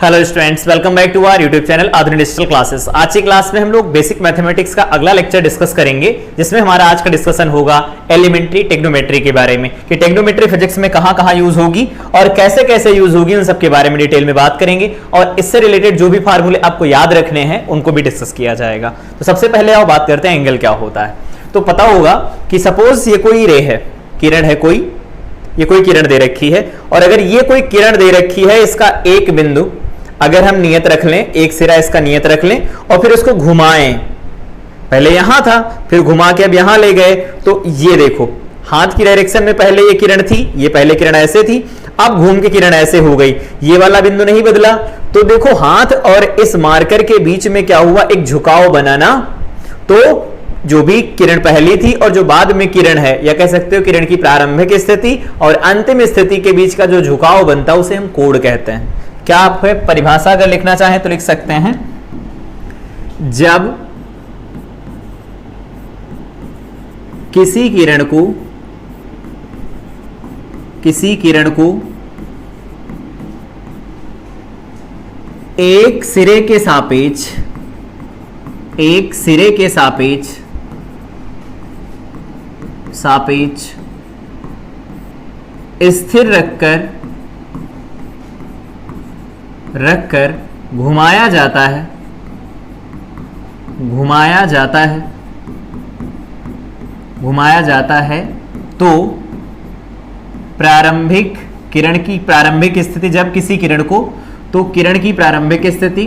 Hello students, welcome back to our YouTube channel Aadhunik digital classes. आज की class में हम लोग बेसिक मैथमेटिक्स का अगला लेक्चर डिस्कस करेंगे, जिसमें हमारा आज का डिस्कशन होगा एलिमेंट्री टेक्नोमेट्री के बारे में कि टेक्नोमेट्री फिजिक्स में कहां-कहां यूज होगी और कैसे-कैसे यूज होगी, उन सब के बारे में डिटेल में बात करेंगे और इससे रिलेटेड जो भी फार्मूले आपको याद रखने हैं उनको भी डिस्कस किया जाएगा। तो सबसे पहले आओ बात करते हैं एंगल क्या होता है। तो पता होगा कि सपोज ये कोई रे है, किरण है कोई, ये कोई किरण दे रखी है और अगर ये कोई किरण दे रखी है, इसका एक बिंदु अगर हम नियत रख लें, एक सिरा इसका नियत रख लें और फिर उसको घुमाएं, पहले यहां था फिर घुमा के अब यहां ले गए, तो ये देखो हाथ की डायरेक्शन में पहले ये किरण थी, ये पहले किरण ऐसे थी, अब घूम के किरण ऐसे हो गई, ये वाला बिंदु नहीं बदला। तो देखो हाथ और इस मार्कर के बीच में क्या हुआ, एक झुकाव बना ना। तो जो भी किरण पहली थी और जो बाद में किरण है, या कह सकते हो किरण की प्रारंभिक स्थिति और अंतिम स्थिति के बीच का जो झुकाव बनता है उसे हम कोण कहते हैं। क्या आप परिभाषा अगर लिखना चाहें तो लिख सकते हैं, जब किसी किरण को एक सिरे के सापेक्ष स्थिर रखकर घुमाया जाता है तो किरण की प्रारंभिक स्थिति, जब किसी किरण को, तो किरण की प्रारंभिक स्थिति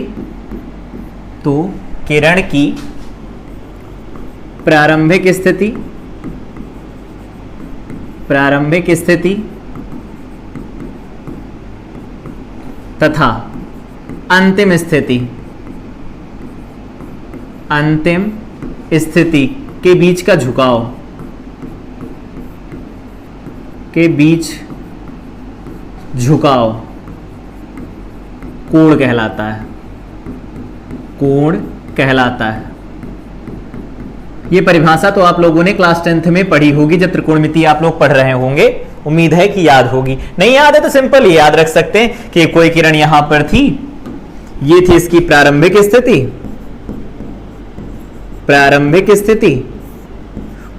तथा अंतिम स्थिति के बीच का झुकाव कोण कहलाता है। ये परिभाषा तो आप लोगों ने क्लास 10th में पढ़ी होगी, जब त्रिकोणमिति आप लोग पढ़ रहे होंगे। उम्मीद है कि याद होगी। नहीं याद है तो सिंपल ही याद रख सकते हैं कि कोई किरण यहां पर थी, ये थी इसकी प्रारंभिक स्थिति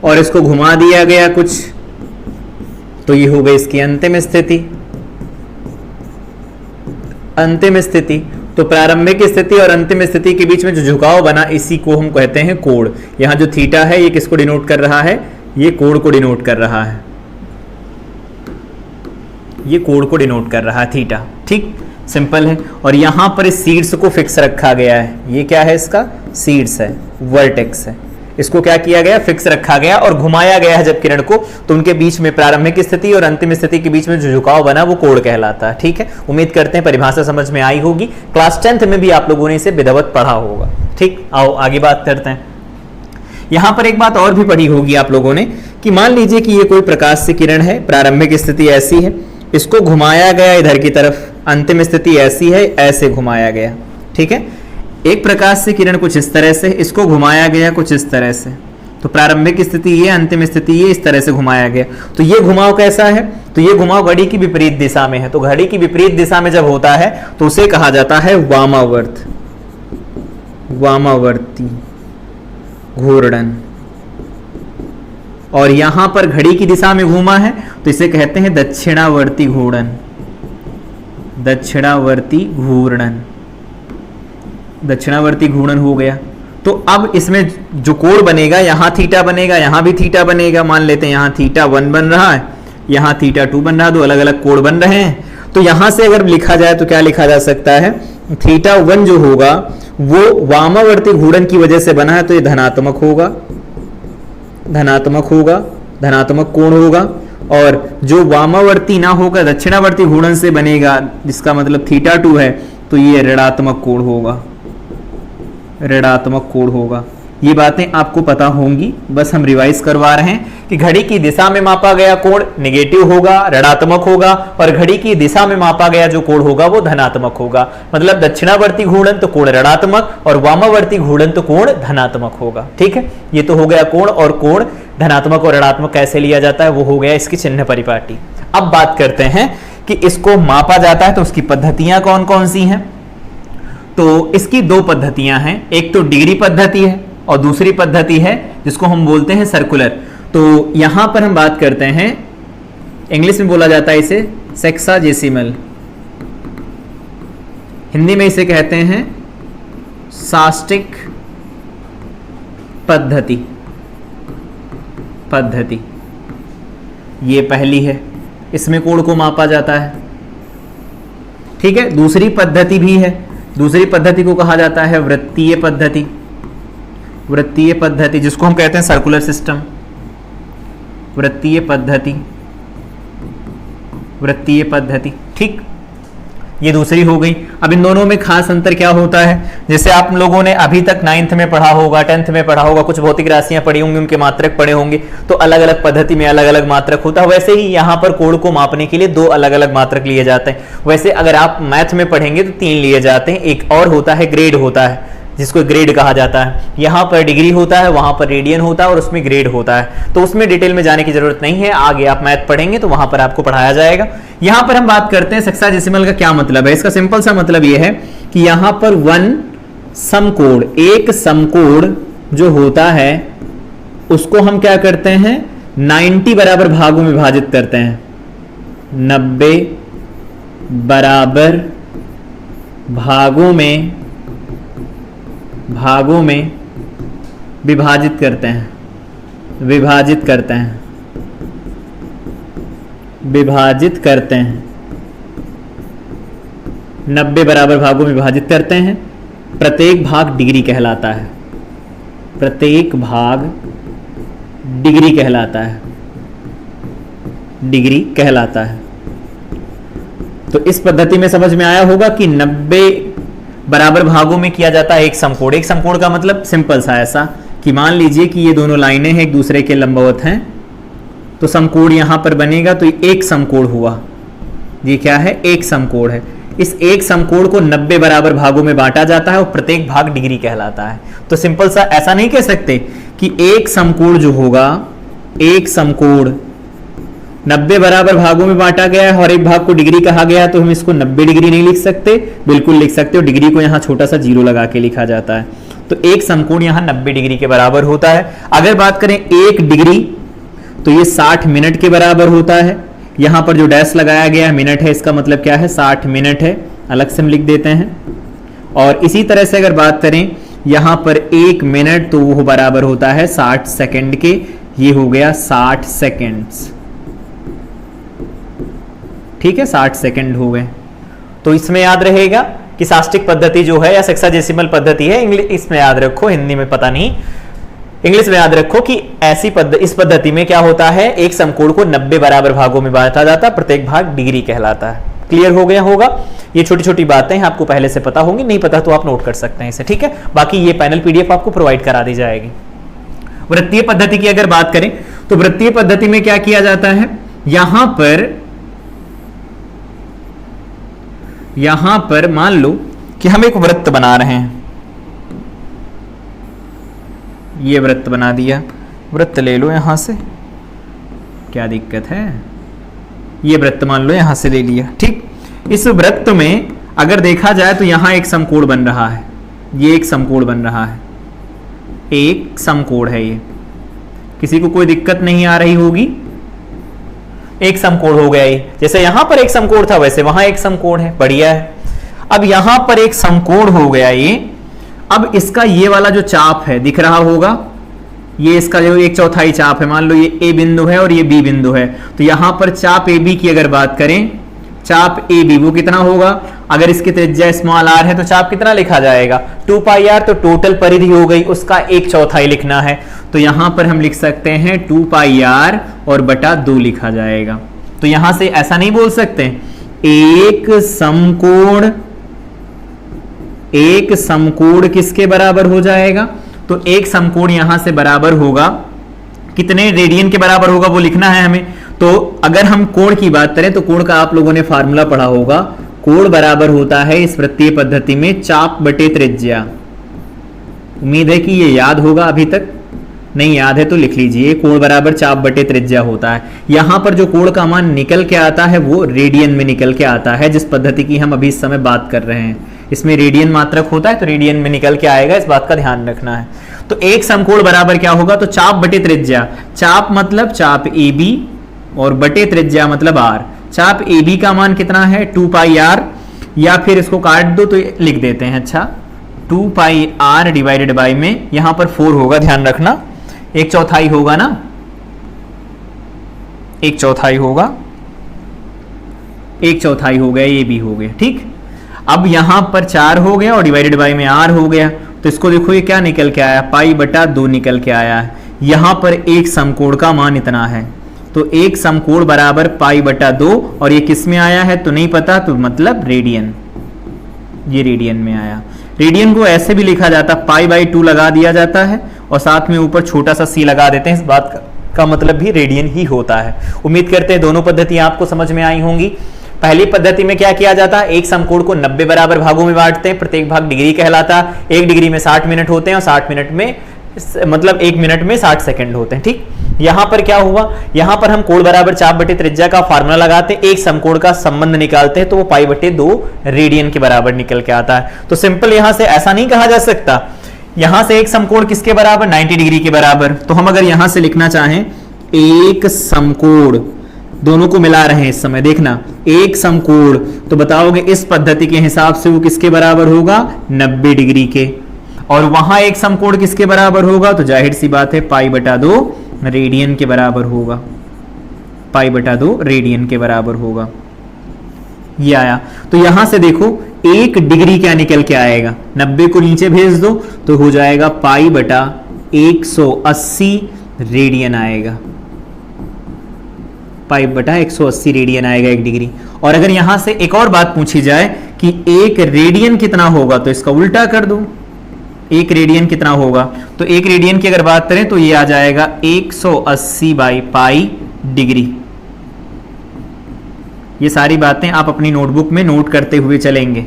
और इसको घुमा दिया गया कुछ, तो ये हो गई इसकी अंतिम स्थिति। तो प्रारंभिक स्थिति और अंतिम स्थिति के बीच में जो झुकाव बना, इसी को हम कहते हैं कोण। यहां जो थीटा है ये किसको डिनोट कर रहा है, ये कोण को डिनोट कर रहा है, ये कोण को डिनोट कर रहा है थीटा। ठीक, सिंपल है। और यहां पर इस शीर्ष को फिक्स रखा गया है, ये क्या है, इसका शीर्ष है, वर्टेक्स है, इसको क्या किया गया, फिक्स रखा गया और घुमाया गया है जब किरण को, तो उनके बीच में प्रारंभिक स्थिति और अंतिम स्थिति के बीच में जो झुकाव बना वो कोण कहलाता है। ठीक है, उम्मीद करते हैं परिभाषा समझ में आई होगी। क्लास 10th में भी आप लोगों ने इसे विधिवत पढ़ा होगा। ठीक, आओ आगे बात करते हैं। यहां पर एक बात और भी पढ़ी होगी आप लोगों ने कि मान लीजिए कि ये कोई प्रकाश से किरण है, प्रारंभिक स्थिति ऐसी है, इसको घुमाया गया इधर की तरफ, अंतिम स्थिति ऐसी है, ऐसे घुमाया गया। ठीक है, एक प्रकाश से किरण कुछ इस तरह से, इसको घुमाया गया कुछ इस तरह से, तो प्रारंभिक स्थिति ये, अंतिम स्थिति ये, इस तरह से घुमाया गया। तो ये घुमाव कैसा है, तो ये घुमाव घड़ी की विपरीत दिशा में है। तो घड़ी की विपरीत दिशा में जब होता है तो उसे कहा जाता है वामावर्ती घूर्णन। और यहां पर घड़ी की दिशा में घूमा है तो इसे कहते हैं दक्षिणावर्ती घूर्णन हो गया। तो अब इसमें जो कोण बनेगा, यहां थीटा बनेगा, यहां भी थीटा बनेगा। मान लेते हैं यहां थीटा 1 बन रहा है, यहां थीटा 2 बन रहा है, दो अलग अलग कोण बन रहे हैं। तो यहां से अगर लिखा जाए तो क्या लिखा जा सकता है, थीटा 1 जो होगा वो वामावर्ती घूर्णन की वजह से बना है, तो ये धनात्मक कोण होगा। और जो वामावर्ती ना होगा, दक्षिणावर्ती घूर्णन से बनेगा, जिसका मतलब थीटा 2 है, तो ये ऋणात्मक कोण होगा। ये बातें आपको पता होंगी, बस हम रिवाइज करवा रहे हैं कि घड़ी की दिशा में मापा गया कोण नेगेटिव होगा, ऋणात्मक होगा, और घड़ी की दिशा में मापा गया जो कोण होगा वो धनात्मक होगा। मतलब दक्षिणावर्ती घूर्णन तो कोण ऋणात्मक और वामावर्ती घूर्णन तो कोण धनात्मक होगा। ठीक है, ये तो हो गया कोण, और कोण धनात्मक और ऋणात्मक कैसे लिया जाता है वो हो गया इसकी चिन्ह परिपाटी। अब बात करते हैं कि इसको मापा जाता है तो उसकी पद्धतियां कौन कौन सी हैं। तो इसकी दो पद्धतियां हैं, एक तो डिग्री पद्धति है और दूसरी पद्धति है जिसको हम बोलते हैं सर्कुलर। तो यहां पर हम बात करते हैं, इंग्लिश में बोला जाता है इसे सेक्साजेसिमल, हिंदी में इसे कहते हैं साष्टिक पद्धति। ये पहली है, इसमें कोण को मापा जाता है। ठीक है, दूसरी पद्धति भी है, दूसरी पद्धति को कहा जाता है वृत्तीय पद्धति। वृत्तीय पद्धति जिसको हम कहते हैं सर्कुलर सिस्टम, वृत्तीय पद्धति। ठीक, ये दूसरी हो गई। अब इन दोनों में खास अंतर क्या होता है, जैसे आप लोगों ने अभी तक 9th में पढ़ा होगा, 10th में पढ़ा होगा, कुछ भौतिक राशियां पढ़ी होंगी, उनके मात्रक पढ़े होंगे, तो अलग अलग पद्धति में अलग अलग मात्रक होता है। वैसे ही यहाँ पर कोण को मापने के लिए दो अलग अलग मात्रक लिए जाते हैं। वैसे अगर आप मैथ में पढ़ेंगे तो 3 लिए जाते हैं, एक और होता है ग्रेड होता है, जिसको ग्रेड कहा जाता है। यहाँ पर डिग्री होता है, वहां पर रेडियन होता है और उसमें ग्रेड होता है। तो उसमें डिटेल में जाने की जरूरत नहीं है, आगे आप मैथ पढ़ेंगे तो वहां पर आपको पढ़ाया जाएगा। यहां पर हम बात करते हैं सेक्साजेसिमल का क्या मतलब है। इसका सिंपल सा मतलब यह है कि यहां पर वन समकोण, एक समकोण जो होता है उसको हम क्या करते हैं 90 बराबर भागों में विभाजित करते हैं, 90 बराबर भागों में विभाजित करते हैं, 90 बराबर भागों में विभाजित करते हैं। प्रत्येक भाग डिग्री कहलाता है, प्रत्येक भाग डिग्री कहलाता है। तो इस पद्धति में समझ में आया होगा कि 90 बराबर भागों में किया जाता है एक समकोण। एक समकोण का मतलब सिंपल सा ऐसा कि मान लीजिए कि ये दोनों लाइनें हैं, एक दूसरे के लंबवत हैं, तो समकोण यहां पर बनेगा, तो एक समकोण हुआ। ये क्या है, एक समकोण है। इस एक समकोण को 90 बराबर भागों में बांटा जाता है और प्रत्येक भाग डिग्री कहलाता है। तो सिंपल सा ऐसा नहीं कह सकते कि एक समकोण जो होगा, एक समकोण 90 बराबर भागों में बांटा गया है और एक भाग को डिग्री कहा गया है, तो हम इसको 90 डिग्री नहीं लिख सकते, बिल्कुल लिख सकते हो। डिग्री को यहां छोटा सा 0 लगा के लिखा जाता है। तो एक समकोण यहां 90 डिग्री के बराबर होता है। अगर बात करें 1 डिग्री, तो ये 60 मिनट के बराबर होता है। यहां पर जो डैश लगाया गया है मिनट है, इसका मतलब क्या है 60 मिनट है, अलग से हम लिख देते हैं। और इसी तरह से अगर बात करें यहां पर 1 मिनट, तो वो बराबर होता है 60 सेकंड के। ये हो गया 60 सेकंड्स, ठीक है, 60 सेकंड हो गए। तो इसमें याद रहेगा कि साष्टिक पद्धति जो है या सेक्साजेसिमल पद्धति है, इंग्लिश इसमें याद रखो, हिंदी में पता नहीं, इंग्लिश में याद रखो कि इस पद्धति में क्या होता है, एक समकोण को 90 बराबर भागों में बांटा जाता है, प्रत्येक भाग डिग्री कहलाता है। क्लियर हो गया होगा। ये छोटी छोटी बातें हैं, आपको पहले से पता होंगी, नहीं पता तो आप नोट कर सकते हैं इसे, ठीक है। बाकी ये पैनल पीडीएफ आपको प्रोवाइड करा दी जाएगी। वृत्तीय पद्धति की अगर बात करें तो वृत्तीय पद्धति में क्या किया जाता है, यहां पर मान लो कि हम एक वृत्त बना रहे हैं, ये वृत्त बना दिया, वृत्त ले लो यहां से, क्या दिक्कत है, ये वृत्त मान लो यहां से ले लिया, ठीक। इस वृत्त में अगर देखा जाए तो यहां एक समकोण बन रहा है, ये एक समकोण बन रहा है, एक समकोण है ये, किसी को कोई दिक्कत नहीं आ रही होगी, एक समकोण हो गया ये। जैसे यहां पर एक समकोण था वैसे वहां एक समकोण है, बढ़िया है। अब यहां पर एक समकोण हो गया ये। अब इसका ये वाला जो चाप है दिख रहा होगा, ये इसका जो 1/4 चाप है, मान लो ये ए बिंदु है और ये बी बिंदु है, तो यहां पर चाप ए बी की अगर बात करें, चाप ए बी वो कितना होगा, अगर इसकी त्रिज्या स्मॉल आर है तो चाप कितना लिखा जाएगा 2πr, तो टोटल परिधि हो गई उसका 1/4 लिखना है, तो यहां पर हम लिख सकते हैं 2πr और बटा 2 लिखा जाएगा। तो यहां से ऐसा नहीं बोल सकते एक समकोण किसके बराबर हो जाएगा, तो एक समकोण यहां से बराबर होगा, कितने रेडियन के बराबर होगा वो लिखना है हमें। तो अगर हम कोण की बात करें तो कोण का आप लोगों ने फार्मूला पढ़ा होगा, कोण बराबर होता है इस वृत्तीय पद्धति में चाप बटे त्रिज्या। उम्मीद है कि ये याद होगा, अभी तक नहीं याद है तो लिख लीजिए, कोण बराबर चाप बटे त्रिज्या होता है। यहां पर जो कोण का मान निकल के आता है वो रेडियन में निकल के आता है, जिस पद्धति की हम अभी इस समय बात कर रहे हैं। इसमें रेडियन मात्रक होता है तो रेडियन में निकल के आएगा, इस बात का ध्यान रखना है। तो एक समकोण बराबर क्या होगा, तो चाप बटे त्रिज्या, चाप मतलब चाप AB और बटे त्रिज्या मतलब R। चाप AB का मान कितना है 2 पाई R, या फिर इसको काट दो तो लिख देते हैं, अच्छा 2 पाई R डिवाइडेड बाई में यहां पर 4 होगा, ध्यान रखना, 1/4 होगा ना, 1/4 होगा, 1/4 हो गया, ये भी हो गया, ठीक। अब यहां पर 4 हो गया और डिवाइडेड बाई में R हो गया, तो इसको देखो ये क्या निकल के आया, पाई बटा 2 निकल के आया है। यहां पर एक समकोण का मान इतना है, तो एक समकोण बराबर पाई बटा 2, और ये किस में आया है तो नहीं पता, तो मतलब रेडियन, ये रेडियन में आया। रेडियन को ऐसे भी लिखा जाता, पाई बाई 2 लगा दिया जाता है और साथ में ऊपर छोटा सा c लगा देते हैं, इस बात का मतलब भी रेडियन ही होता है। उम्मीद करते हैं दोनों पद्धतियां आपको समझ में आई होंगी। पहली पद्धति में क्या किया जाता है, एक समकोण को 90 बराबर भागों में बांटते हैं, प्रत्येक भाग डिग्री कहलाता है, 1 डिग्री में 60 मिनट होते हैं और 60 मिनट में मतलब 1 मिनट में 60 सेकंड होते हैं, ठीक। यहां पर क्या हुआ, यहां पर हम कोण बराबर चाप बटे त्रिज्या का फार्मूला लगाते हैं, एक समकोण का संबंध निकालते हैं, तो वो पाई बटे 2 रेडियन के बराबर निकल के आता है। तो सिंपल यहां से ऐसा नहीं कहा जा सकता, यहां से एक समकोण किसके बराबर 90 डिग्री के बराबर, तो हम अगर यहां से लिखना चाहें एक समकोण, दोनों को मिला रहे हैं इस समय, देखना एक समकोण, तो बताओगे इस पद्धति के हिसाब से वो किसके बराबर होगा 90 डिग्री के, और वहां एक समकोण किसके बराबर होगा, तो जाहिर सी बात है पाई बटा 2 रेडियन के बराबर होगा, पाई बटा 2 रेडियन के बराबर होगा। ये आया, तो यहां से देखो 1 डिग्री क्या निकल के आएगा, 90 को नीचे भेज दो तो हो जाएगा पाई बटा 180 रेडियन आएगा, पाई बटा 180 रेडियन आएगा 1 डिग्री। और अगर यहां से एक और बात पूछी जाए कि 1 रेडियन कितना होगा, तो इसका उल्टा कर दो, 1 रेडियन कितना होगा, तो 1 रेडियन की अगर बात करें तो ये आ जाएगा 180 बाई पाई डिग्री। ये सारी बातें आप अपनी नोटबुक में नोट करते हुए चलेंगे,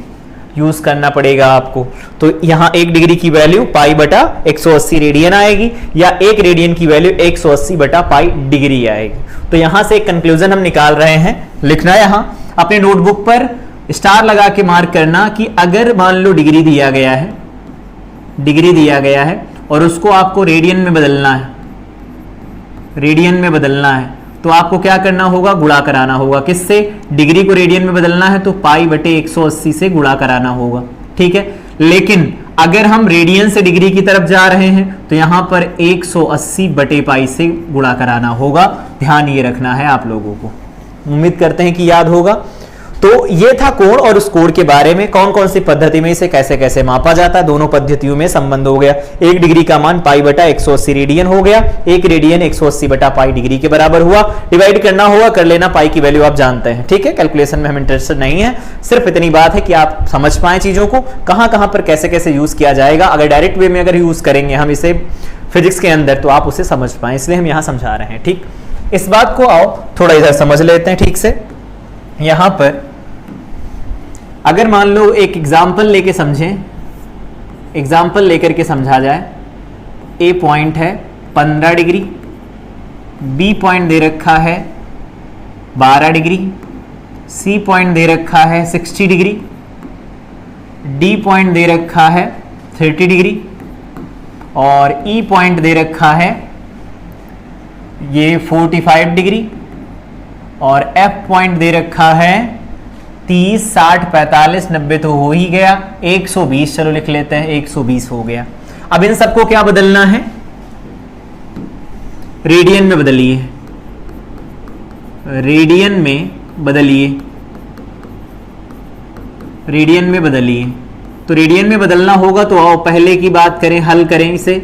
यूज करना पड़ेगा आपको। तो यहां 1 डिग्री की वैल्यू पाई बटा 180 रेडियन आएगी, या 1 रेडियन की वैल्यू 180 बटा पाई डिग्री आएगी। तो यहां से एक कंक्लूजन हम निकाल रहे हैं, लिखना यहां अपने नोटबुक पर स्टार लगा के मार्क करना कि अगर मान लो डिग्री दिया गया है, डिग्री दिया गया है और उसको आपको रेडियन में बदलना है, रेडियन में बदलना है, तो आपको क्या करना होगा, गुणा कराना होगा, किससे, डिग्री को रेडियन में बदलना है तो पाई बटे 180 से गुणा कराना होगा, ठीक है। लेकिन अगर हम रेडियन से डिग्री की तरफ जा रहे हैं तो यहां पर 180 बटे पाई से गुणा कराना होगा, ध्यान ये रखना है आप लोगों को। उम्मीद करते हैं कि याद होगा। तो ये था कोण और उस कोण के बारे में, कौन कौन सी पद्धति में इसे कैसे कैसे मापा जाता है, दोनों पद्धतियों में संबंध हो गया। 1 डिग्री का मान पाई बटा 180 रेडियन हो गया, 1 रेडियन 180 बटा पाई डिग्री के बराबर हुआ। डिवाइड करना होगा, कर लेना, पाई की वैल्यू आप जानते हैं, ठीक है। कैलकुलेशन में हम इंटरेस्टेड नहीं है, सिर्फ इतनी बात है कि आप समझ पाए चीजों को, कहां कहां पर कैसे कैसे यूज किया जाएगा। अगर डायरेक्ट वे में अगर यूज करेंगे हम इसे फिजिक्स के अंदर तो आप उसे समझ पाए, इसलिए हम यहां समझा रहे हैं, ठीक। इस बात को आओ थोड़ा इधर समझ लेते हैं ठीक से। यहां पर अगर मान लो एक एग्जाम्पल लेके समझें, एग्जाम्पल लेकर के समझा जाए, ए पॉइंट है 15 डिग्री, बी पॉइंट दे रखा है 12 डिग्री, सी पॉइंट दे रखा है 60 डिग्री, डी पॉइंट दे रखा है 30 डिग्री और ई पॉइंट दे रखा है ये 45 डिग्री और एफ पॉइंट दे रखा है 30, 60, 45, 90 तो हो ही गया, 120 चलो लिख लेते हैं, 120 हो गया। अब इन सबको क्या बदलना है, रेडियन में बदलिए, रेडियन में बदलिए, रेडियन में बदलिए। तो रेडियन में बदलना होगा तो आओ पहले की बात करें, हल करें इसे।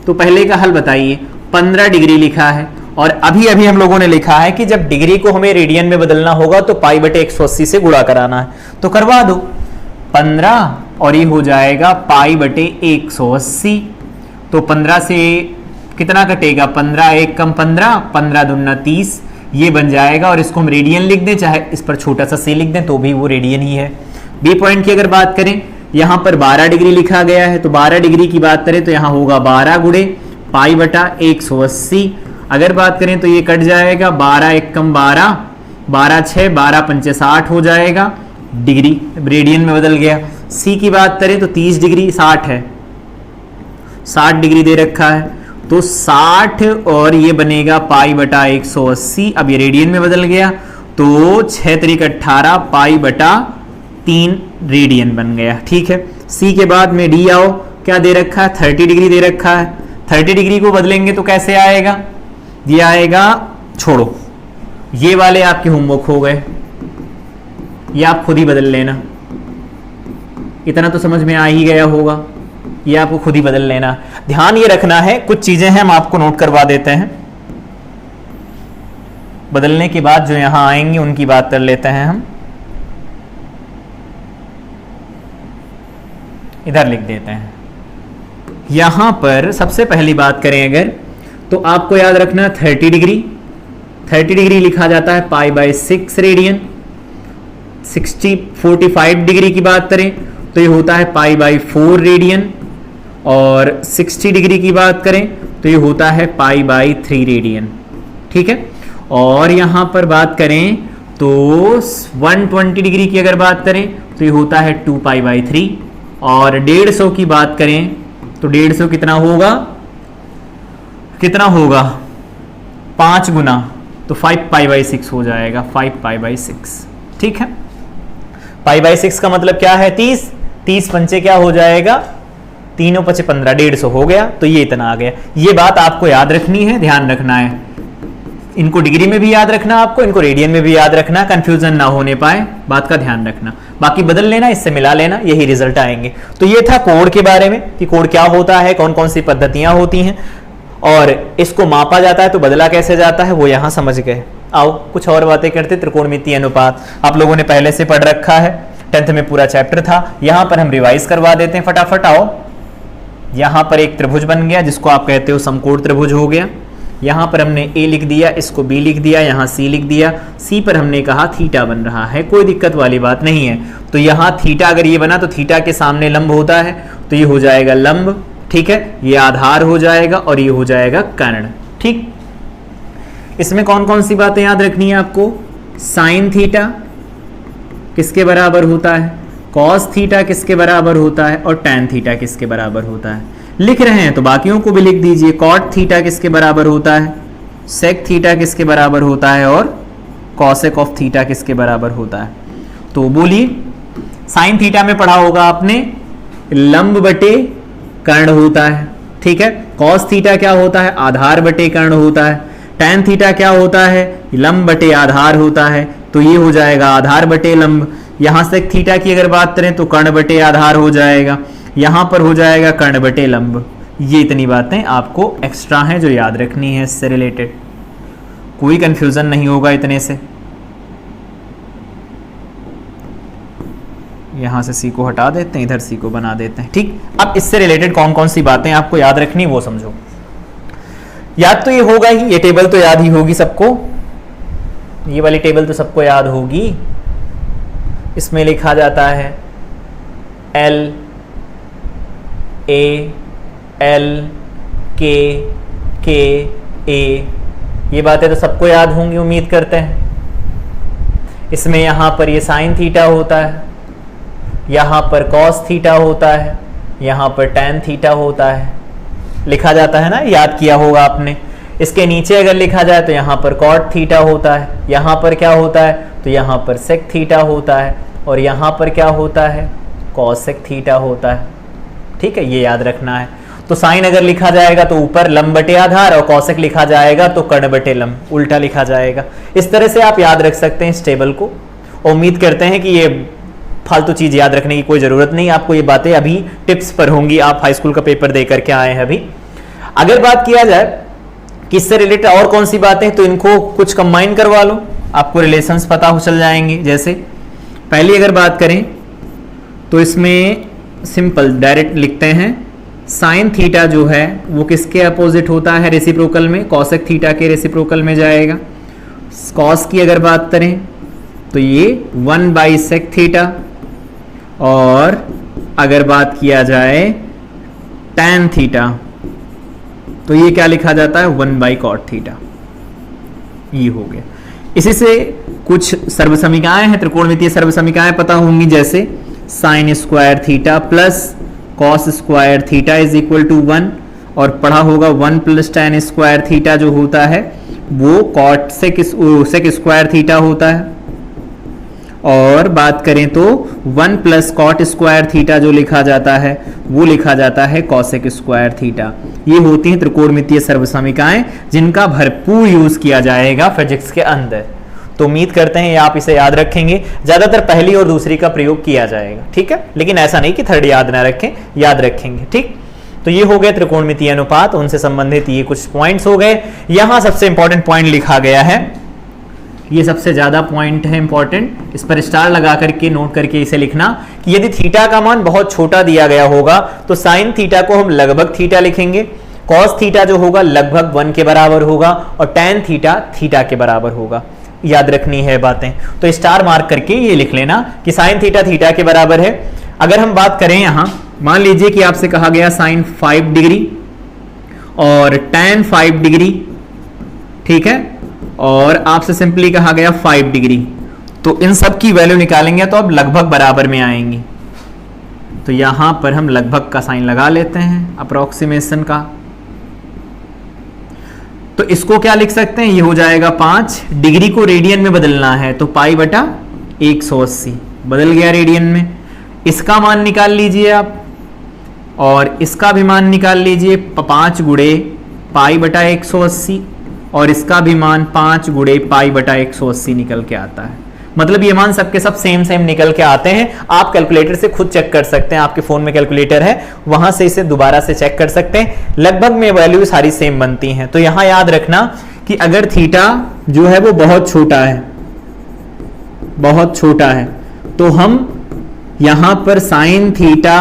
तो पहले का हल बताइए, 15 डिग्री लिखा है और अभी अभी हम लोगों ने लिखा है कि जब डिग्री को हमें रेडियन में बदलना होगा तो पाई बटे 180 से गुणा कराना है, तो करवा दो 15 और ये हो जाएगा पाई बटे 180। तो 15 से कितना कटेगा, 15 एक कम 15, 15 दूना 30, ये बन जाएगा और इसको हम रेडियन लिख दें, चाहे इस पर छोटा सा सी लिख दें तो भी वो रेडियन ही है। बी पॉइंट की अगर बात करें, यहां पर 12 डिग्री लिखा गया है तो 12 डिग्री की बात करें तो यहां होगा 12 गुणे पाई बटा 180। अगर बात करें तो ये कट जाएगा, 12 एक कम 12, 12 6, 12 पंचे 60 हो जाएगा, डिग्री, रेडियन में बदल गया। सी की बात करें तो 30 डिग्री 60 है, 60 डिग्री दे रखा है, तो 60 और ये बनेगा पाई बटा 180। अब ये रेडियन में बदल गया तो 6 त्रिक 18 पाई बटा 3 रेडियन बन गया। ठीक है, सी के बाद में डी आओ, क्या दे रखा है 30 डिग्री दे रखा है। 30 डिग्री को बदलेंगे तो कैसे आएगा, ये आएगा, छोड़ो ये वाले आपके होमवर्क हो गए, ये आप खुद ही बदल लेना, इतना तो समझ में आ ही गया होगा, ये आपको खुद ही बदल लेना। ध्यान ये रखना है, कुछ चीजें हैं हम आपको नोट करवा देते हैं, बदलने के बाद जो यहां आएंगे उनकी बात कर लेते हैं हम। इधर लिख देते हैं। यहां पर सबसे पहली बात करें अगर, तो आपको याद रखना 30 डिग्री, 30 डिग्री लिखा जाता है पाई बाय 6 रेडियन। 45 डिग्री की बात करें तो ये होता है पाई बाय 4 रेडियन, और 60 डिग्री की बात करें तो ये होता है पाई बाय 3 रेडियन। ठीक है, और यहां पर बात करें तो 120 डिग्री की अगर बात करें तो ये होता है 2 पाई बाय 3, और 150 की बात करें तो 150 कितना होगा, कितना होगा 5 गुना, तो 5 पाई बाय 6 हो जाएगा, 5 पाई बाय 6। ठीक है, पाई बाय 6 का मतलब क्या है 30, 30 पंचे क्या हो जाएगा, 3 5 15, 150 हो गया, तो ये इतना आ गया। ये बात आपको याद रखनी है, ध्यान रखना है, इनको डिग्री में भी याद रखना आपको, इनको रेडियन में भी याद रखना, कंफ्यूजन ना होने पाए, बात का ध्यान रखना। बाकी बदल लेना, इससे मिला लेना, यही रिजल्ट आएंगे। तो ये था कोड के बारे में कि कोड क्या होता है, कौन कौन सी पद्धतियां होती हैं और इसको मापा जाता है तो बदला कैसे जाता है, वो यहां समझ गए। आओ कुछ और बातें करते। त्रिकोणमितीय अनुपात आप लोगों ने पहले से पढ़ रखा है, 10th में पूरा चैप्टर था, यहां पर हम रिवाइज करवा देते हैं फटाफट। आओ, यहां पर एक त्रिभुज बन गया जिसको आप कहते हो समकोण त्रिभुज हो गया। यहां पर हमने ए लिख दिया, इसको बी लिख दिया, यहां सी लिख दिया। सी पर हमने कहा थीटा बन रहा है, कोई दिक्कत वाली बात नहीं है। तो यहां थीटा अगर ये बना तो थीटा के सामने लंब होता है, तो ये हो जाएगा लंब। ठीक है, ये आधार हो जाएगा और ये हो जाएगा कर्ण। ठीक, इसमें कौन कौन सी बातें याद रखनी है आपको, साइन थीटा किसके बराबर होता है, कॉस थीटा किसके बराबर होता है, और टैन थीटा किसके बराबर होता है। लिख रहे हैं तो बाकियों को भी लिख दीजिए, कॉट थीटा किसके बराबर होता है, सेक थीटा किसके बराबर होता है, और कॉसेक ऑफ थीटा किसके बराबर होता है। तो बोलिए, साइन थीटा में पढ़ा होगा आपने, लंब बटे कर्ण होता है। ठीक है, कॉस थीटा क्या होता है, आधार बटे कर्ण होता है। टैन थीटा क्या होता है, लंब बटे आधार होता है, तो ये हो जाएगा आधार बटे लंब। यहां से थीटा की अगर बात करें तो कर्ण बटे आधार हो जाएगा, यहां पर हो जाएगा कर्ण बटे लंब। ये इतनी बातें आपको एक्स्ट्रा हैं जो याद रखनी है, इससे रिलेटेड कोई कंफ्यूजन नहीं होगा इतने से। यहां से सी को हटा देते हैं, इधर सी को बना देते हैं। ठीक, अब इससे रिलेटेड कौन कौन सी बातें आपको याद रखनी वो समझो। याद तो ये होगा ही, ये टेबल तो याद ही होगी सबको, ये वाली टेबल तो सबको याद होगी। इसमें लिखा जाता है एल ए एल के ए, ये बातें तो सबको याद होंगी उम्मीद करते हैं। इसमें यहाँ पर ये साइन थीटा होता है, यहाँ पर कॉस थीटा होता है, यहाँ पर टैन थीटा होता है, लिखा जाता है ना, याद किया होगा आपने। इसके नीचे अगर लिखा जाए तो यहाँ पर कॉट थीटा होता है, यहाँ पर क्या होता है तो यहाँ पर सेक थीटा होता है, और यहाँ पर क्या होता है कॉसेक थीटा होता है। ठीक है, ये याद रखना है। तो साइन अगर लिखा जाएगा तो ऊपर लंब बटे आधार, और कॉसेक लिखा जाएगा तो कर्ण बटे लंब, उल्टा लिखा जाएगा। इस तरह से आप याद रख सकते हैं इस टेबल को। उम्मीद करते हैं कि ये फालतू चीज याद रखने की कोई जरूरत नहीं, आपको ये बातें अभी टिप्स पर होंगी, आप हाई स्कूल का पेपर दे करके आए हैं अभी। अगर बात किया जाए कि इससे रिलेटेड और कौन सी बातें, तो इनको कुछ कंबाइन करवा लो, आपको रिलेशंस पता हो चल जाएंगे। जैसे पहली अगर बात करें तो इसमें सिंपल डायरेक्ट लिखते हैं, साइन थीटा जो है वो किसके अपोजिट होता है रेसिप्रोकल में, कॉसेक थीटा के रेसिप्रोकल में जाएगा। कॉस की अगर बात करें तो ये 1/sec थीटा, और अगर बात किया जाए tan थीटा तो ये क्या लिखा जाता है 1/cot थीटा। ये हो गया। इसी से कुछ सर्वसमीकाएं हैं, त्रिकोणमितीय सर्वसमीकाएं पता होंगी, जैसे sine square theta plus cos square theta is equal to 1, और पढ़ा होगा 1 प्लस टेन स्क्वायर थीटा जो होता है वो कॉट सेक स्क्वायर थीटा होता है, और बात करें तो 1 प्लस कॉट स्क्वायर थीटा जो लिखा जाता है वो लिखा जाता है कॉसेक स्क्वायर थीटा। ये होती हैं त्रिकोणमितीय सर्वसमीकाएं जिनका भरपूर यूज किया जाएगा फिजिक्स के अंदर। तो उम्मीद करते हैं आप इसे याद रखेंगे, ज्यादातर पहली और दूसरी का प्रयोग किया जाएगा, ठीक है, लेकिन ऐसा नहीं कि थर्ड याद ना रखें, याद रखेंगे, ठीक। तो ये हो गए त्रिकोणमितीय अनुपात, उनसे संबंधित ये कुछ पॉइंट्स हो गए। यहां सबसे इंपॉर्टेंट पॉइंट लिखा गया है, ये सबसे ज्यादा पॉइंट है इंपॉर्टेंट, इस पर स्टार लगा करके नोट करके इसे लिखना कि यदि थीटा का मान बहुत छोटा दिया गया होगा तो साइन थीटा को हम लगभग थीटा लिखेंगे, कॉस थीटा जो होगा लगभग 1 के बराबर होगा, और टैन थीटा थीटा के बराबर होगा। याद रखनी है बातें, तो स्टार मार्क करके ये लिख लेना कि साइन थीटा थीटा के बराबर है। अगर हम बात करें यहां, मान लीजिए कि आपसे कहा गया साइन 5 डिग्री और टैन 5 डिग्री, ठीक है, और आपसे सिंपली कहा गया 5 डिग्री, तो इन सब की वैल्यू निकालेंगे तो अब लगभग बराबर में आएंगी। तो यहां पर हम लगभग का साइन लगा लेते हैं, अप्रोक्सीमेशन का। तो इसको क्या लिख सकते हैं, ये हो जाएगा 5, डिग्री को रेडियन में बदलना है तो पाई बटा 180 बदल गया रेडियन में। इसका मान निकाल लीजिए आप, और इसका भी मान निकाल लीजिए, 5 गुणे पाई बटा 180, और इसका भी मान 5 गुणे पाई बटा 180 निकल के आता है। मतलब ये मान सबके सब सेम निकल के आते हैं। आप कैलकुलेटर से खुद चेक कर सकते हैं, आपके फोन में कैलकुलेटर है, वहां से इसे दोबारा से चेक कर सकते हैं, लगभग में वैल्यू सारी सेम बनती हैं। तो यहां याद रखना कि अगर थीटा जो है वो बहुत छोटा है, बहुत छोटा है, तो हम यहां पर साइन थीटा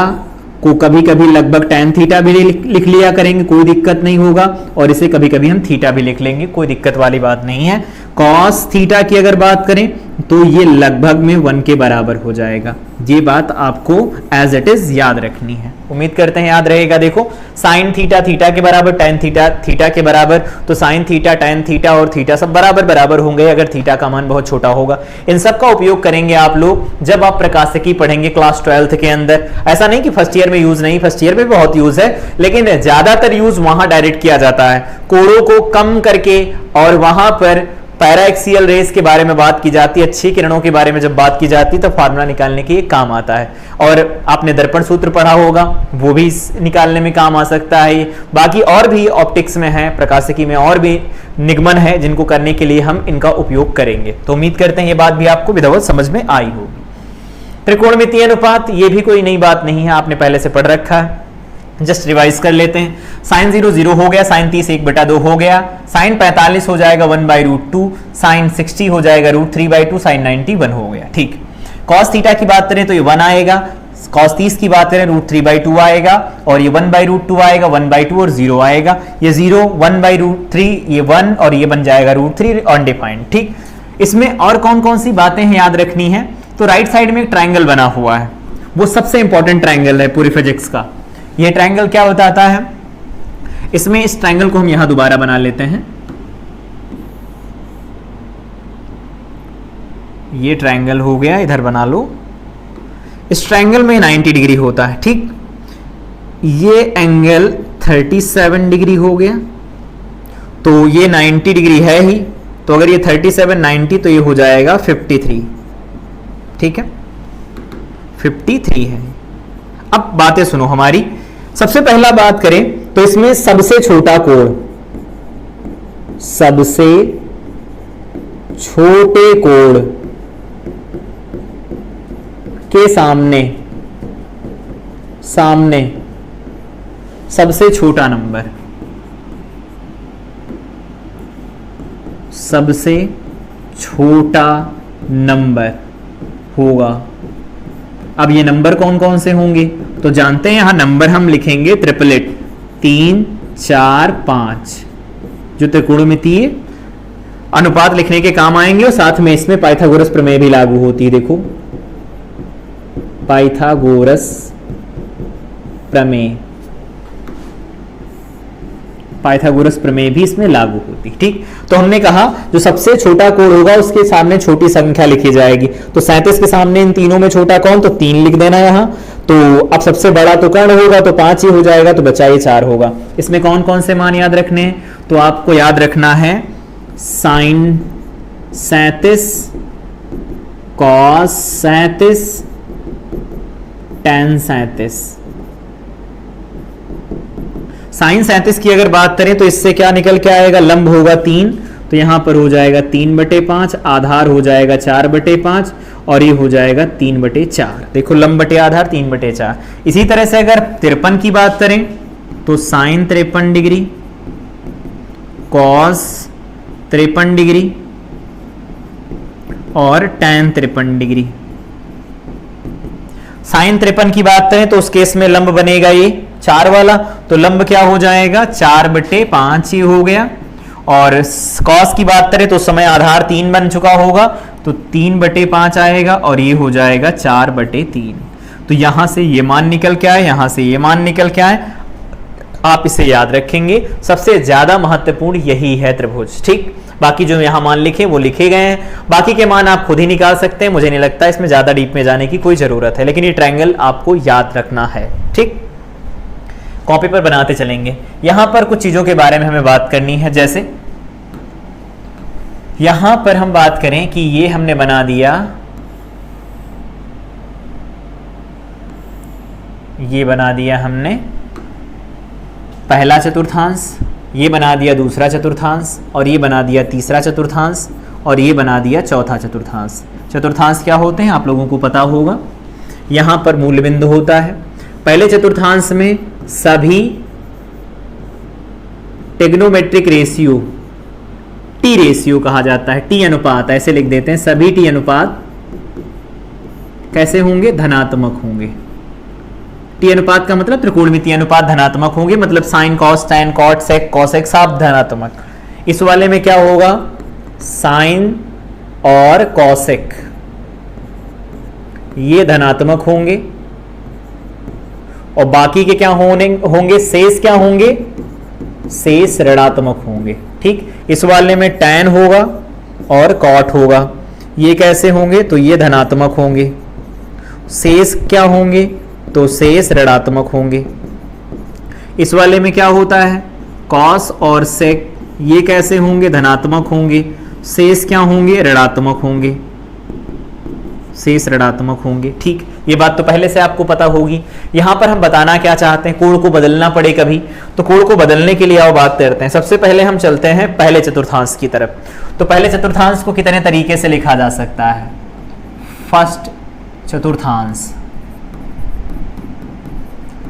को कभी कभी लगभग टैन थीटा भी लिख लिया करेंगे, कोई दिक्कत नहीं होगा, और इसे कभी कभी हम थीटा भी लिख लेंगे, कोई दिक्कत वाली बात नहीं है। कॉस थीटा की अगर बात करें तो ये लगभग में 1 के बराबर हो जाएगा। ये बात आपको एज इट इज याद रखनी है, उम्मीद करते हैं याद रहेगा। देखो साइन थीटा थीटा के बराबर, टैन थीटा थीटा के बराबर, तो साइन थीटा टैन थीटा और थीटा सब बराबर बराबर होंगे अगर थीटा का मान बहुत छोटा होगा। इन सब का उपयोग करेंगे आप लोग जब आप प्रकाशिकी पढ़ेंगे क्लास 12th के अंदर। ऐसा नहीं कि फर्स्ट ईयर में यूज नहीं, फर्स्ट ईयर में बहुत यूज है, लेकिन ज्यादातर यूज वहां डायरेक्ट किया जाता है, कोणों को कम करके, और वहां पर पैराएक्सियल रेस के बारे में बात की जाती है, अच्छी किरणों के बारे में जब बात की जाती है तो फार्मूला निकालने के काम आता है। और आपने दर्पण सूत्र पढ़ा होगा, वो भी निकालने में काम आ सकता है। बाकी और भी ऑप्टिक्स में है, प्रकाशिकी में और भी निगमन है जिनको करने के लिए हम इनका उपयोग करेंगे। तो उम्मीद करते हैं ये बात भी आपको विधिवत समझ में आई होगी। त्रिकोणमितीय अनुपात ये भी कोई नई बात नहीं है, आपने पहले से पढ़ रखा है, जस्ट रिवाइज कर लेते हैं। साइन 0 0 हो गया, साइन 30 1/2 हो गया, साइन 45 हो जाएगा 1/√2, साइन 60 हो जाएगा √3/2, साइन 90 1 हो गया, ठीक। कॉस थीटा की बात करें तो ये 1 आएगा, कॉस 30 की बात करें √3/2 आएगा, और ये 1/√2 आएगा, 1/2 और 0 आएगा, ये 0 1/√3, ये 1 और ये बन जाएगा √3 अनडिफाइंड, ठीक। इसमें और कौन कौन सी बातें हैं याद रखनी है, तो राइट साइड में एक ट्राइंगल बना हुआ है, वो सबसे इंपॉर्टेंट ट्राइंगल है पूरी फिजिक्स का। ये ट्राइंगल क्या बताता है, इसमें इस ट्राइंगल को हम यहां दोबारा बना लेते हैं। ये ट्राइंगल हो गया, इधर बना लो। इस ट्राइंगल में 90 डिग्री होता है, ठीक। ये एंगल 37 डिग्री हो गया, तो ये 90 डिग्री है ही, तो अगर ये 37 90 तो ये हो जाएगा 53, ठीक है, 53 है। अब बातें सुनो हमारी, सबसे पहला बात करें तो इसमें सबसे छोटा कोण, सबसे छोटे कोण के सामने सबसे छोटा नंबर, सबसे छोटा नंबर होगा। अब ये नंबर कौन कौन से होंगे तो जानते हैं, यहां नंबर हम लिखेंगे ट्रिपलेट 3 4 5, जो त्रिकोणमितीय अनुपात लिखने के काम आएंगे, और साथ में इसमें पाइथागोरस प्रमेय भी लागू होती है। देखो पाइथागोरस प्रमेय, पाइथागोरस प्रमेय भी इसमें लागू होती। ठीक, तो हमने कहा जो सबसे छोटा कोण होगा उसके सामने छोटी संख्या लिखी जाएगी। तो 37 के सामने इन तीनों में छोटा कौन, तो 3 लिख देना यहाँ। तो अब सबसे बड़ा तो कर्ण होगा, तो 5 ही हो जाएगा, तो बचा ये 4 होगा। इसमें कौन कौन से मान याद रखने हैं, तो आपको याद रखना है साइन 37, कॉस 37, tan 37। साइन 37 की अगर बात करें तो इससे क्या निकल के आएगा, लंब होगा 3, तो यहां पर हो जाएगा 3/5, आधार हो जाएगा 4/5 और ये हो जाएगा 3/4। देखो लंब बटे आधार 3/4। इसी तरह से अगर 53 की बात करें तो साइन 53 डिग्री, कॉस 53 डिग्री और tan 53 डिग्री। साइन 53 की बात करें तो उस केस में लंब बनेगा ये 4 वाला, तो लंब क्या हो जाएगा 4/5 ही हो गया। और कॉस की बात करें तो उस समय आधार 3 बन चुका होगा, तो 3/5 आएगा और ये हो जाएगा 4/3। तो यहां से ये मान निकल के आए, यहां से ये मान निकल के आए। आप इसे याद रखेंगे, सबसे ज्यादा महत्वपूर्ण यही है त्रिभुज। ठीक, बाकी जो यहां मान लिखे वो लिखे गए हैं, बाकी के मान आप खुद ही निकाल सकते हैं। मुझे नहीं लगता इसमें ज्यादा डीप में जाने की कोई जरूरत है, लेकिन ये ट्रायंगल आपको याद रखना है। ठीक, कॉपी पर बनाते चलेंगे। यहां पर कुछ चीजों के बारे में हमें बात करनी है, जैसे यहां पर हम बात करें कि ये हमने बना दिया, ये बना दिया हमने पहला चतुर्थांश, ये बना दिया दूसरा चतुर्थांश, और ये बना दिया तीसरा चतुर्थांश, और ये बना दिया चौथा चतुर्थांश। चतुर्थांश क्या होते हैं आप लोगों को पता होगा। यहां पर मूल बिंदु होता है। पहले चतुर्थांश में सभी टेग्नोमेट्रिक रेशियो, टी रेशियो कहा जाता है, टी अनुपात ऐसे लिख देते हैं, सभी टी अनुपात कैसे होंगे, धनात्मक होंगे। टी अनुपात का मतलब त्रिकोणमितीय अनुपात धनात्मक होंगे, मतलब sine cos tan cot sec cosec सब धनात्मक। इस वाले में क्या होगा, साइन और कॉसेक ये धनात्मक होंगे, और बाकी के क्या होंगे, शेष क्या होंगे, शेष ऋणात्मक होंगे। ठीक, इस वाले में टैन होगा और कॉट होगा, ये कैसे होंगे, तो ये धनात्मक होंगे। शेष क्या होंगे, तो शेष ऋणात्मक होंगे। इस वाले में क्या होता है, कॉस और सेक, ये कैसे होंगे, धनात्मक होंगे। शेष क्या होंगे, ऋणात्मक होंगे, शेष ऋणात्मक होंगे। ठीक, ये बात तो पहले से आपको पता होगी। यहां पर हम बताना क्या चाहते हैं, कोण को बदलना पड़े कभी, तो कोण को बदलने के लिए आओ बात करते हैं। सबसे पहले हम चलते हैं पहले चतुर्थांश की तरफ। तो पहले चतुर्थांश को कितने तरीके से लिखा जा सकता है, फर्स्ट चतुर्थांश।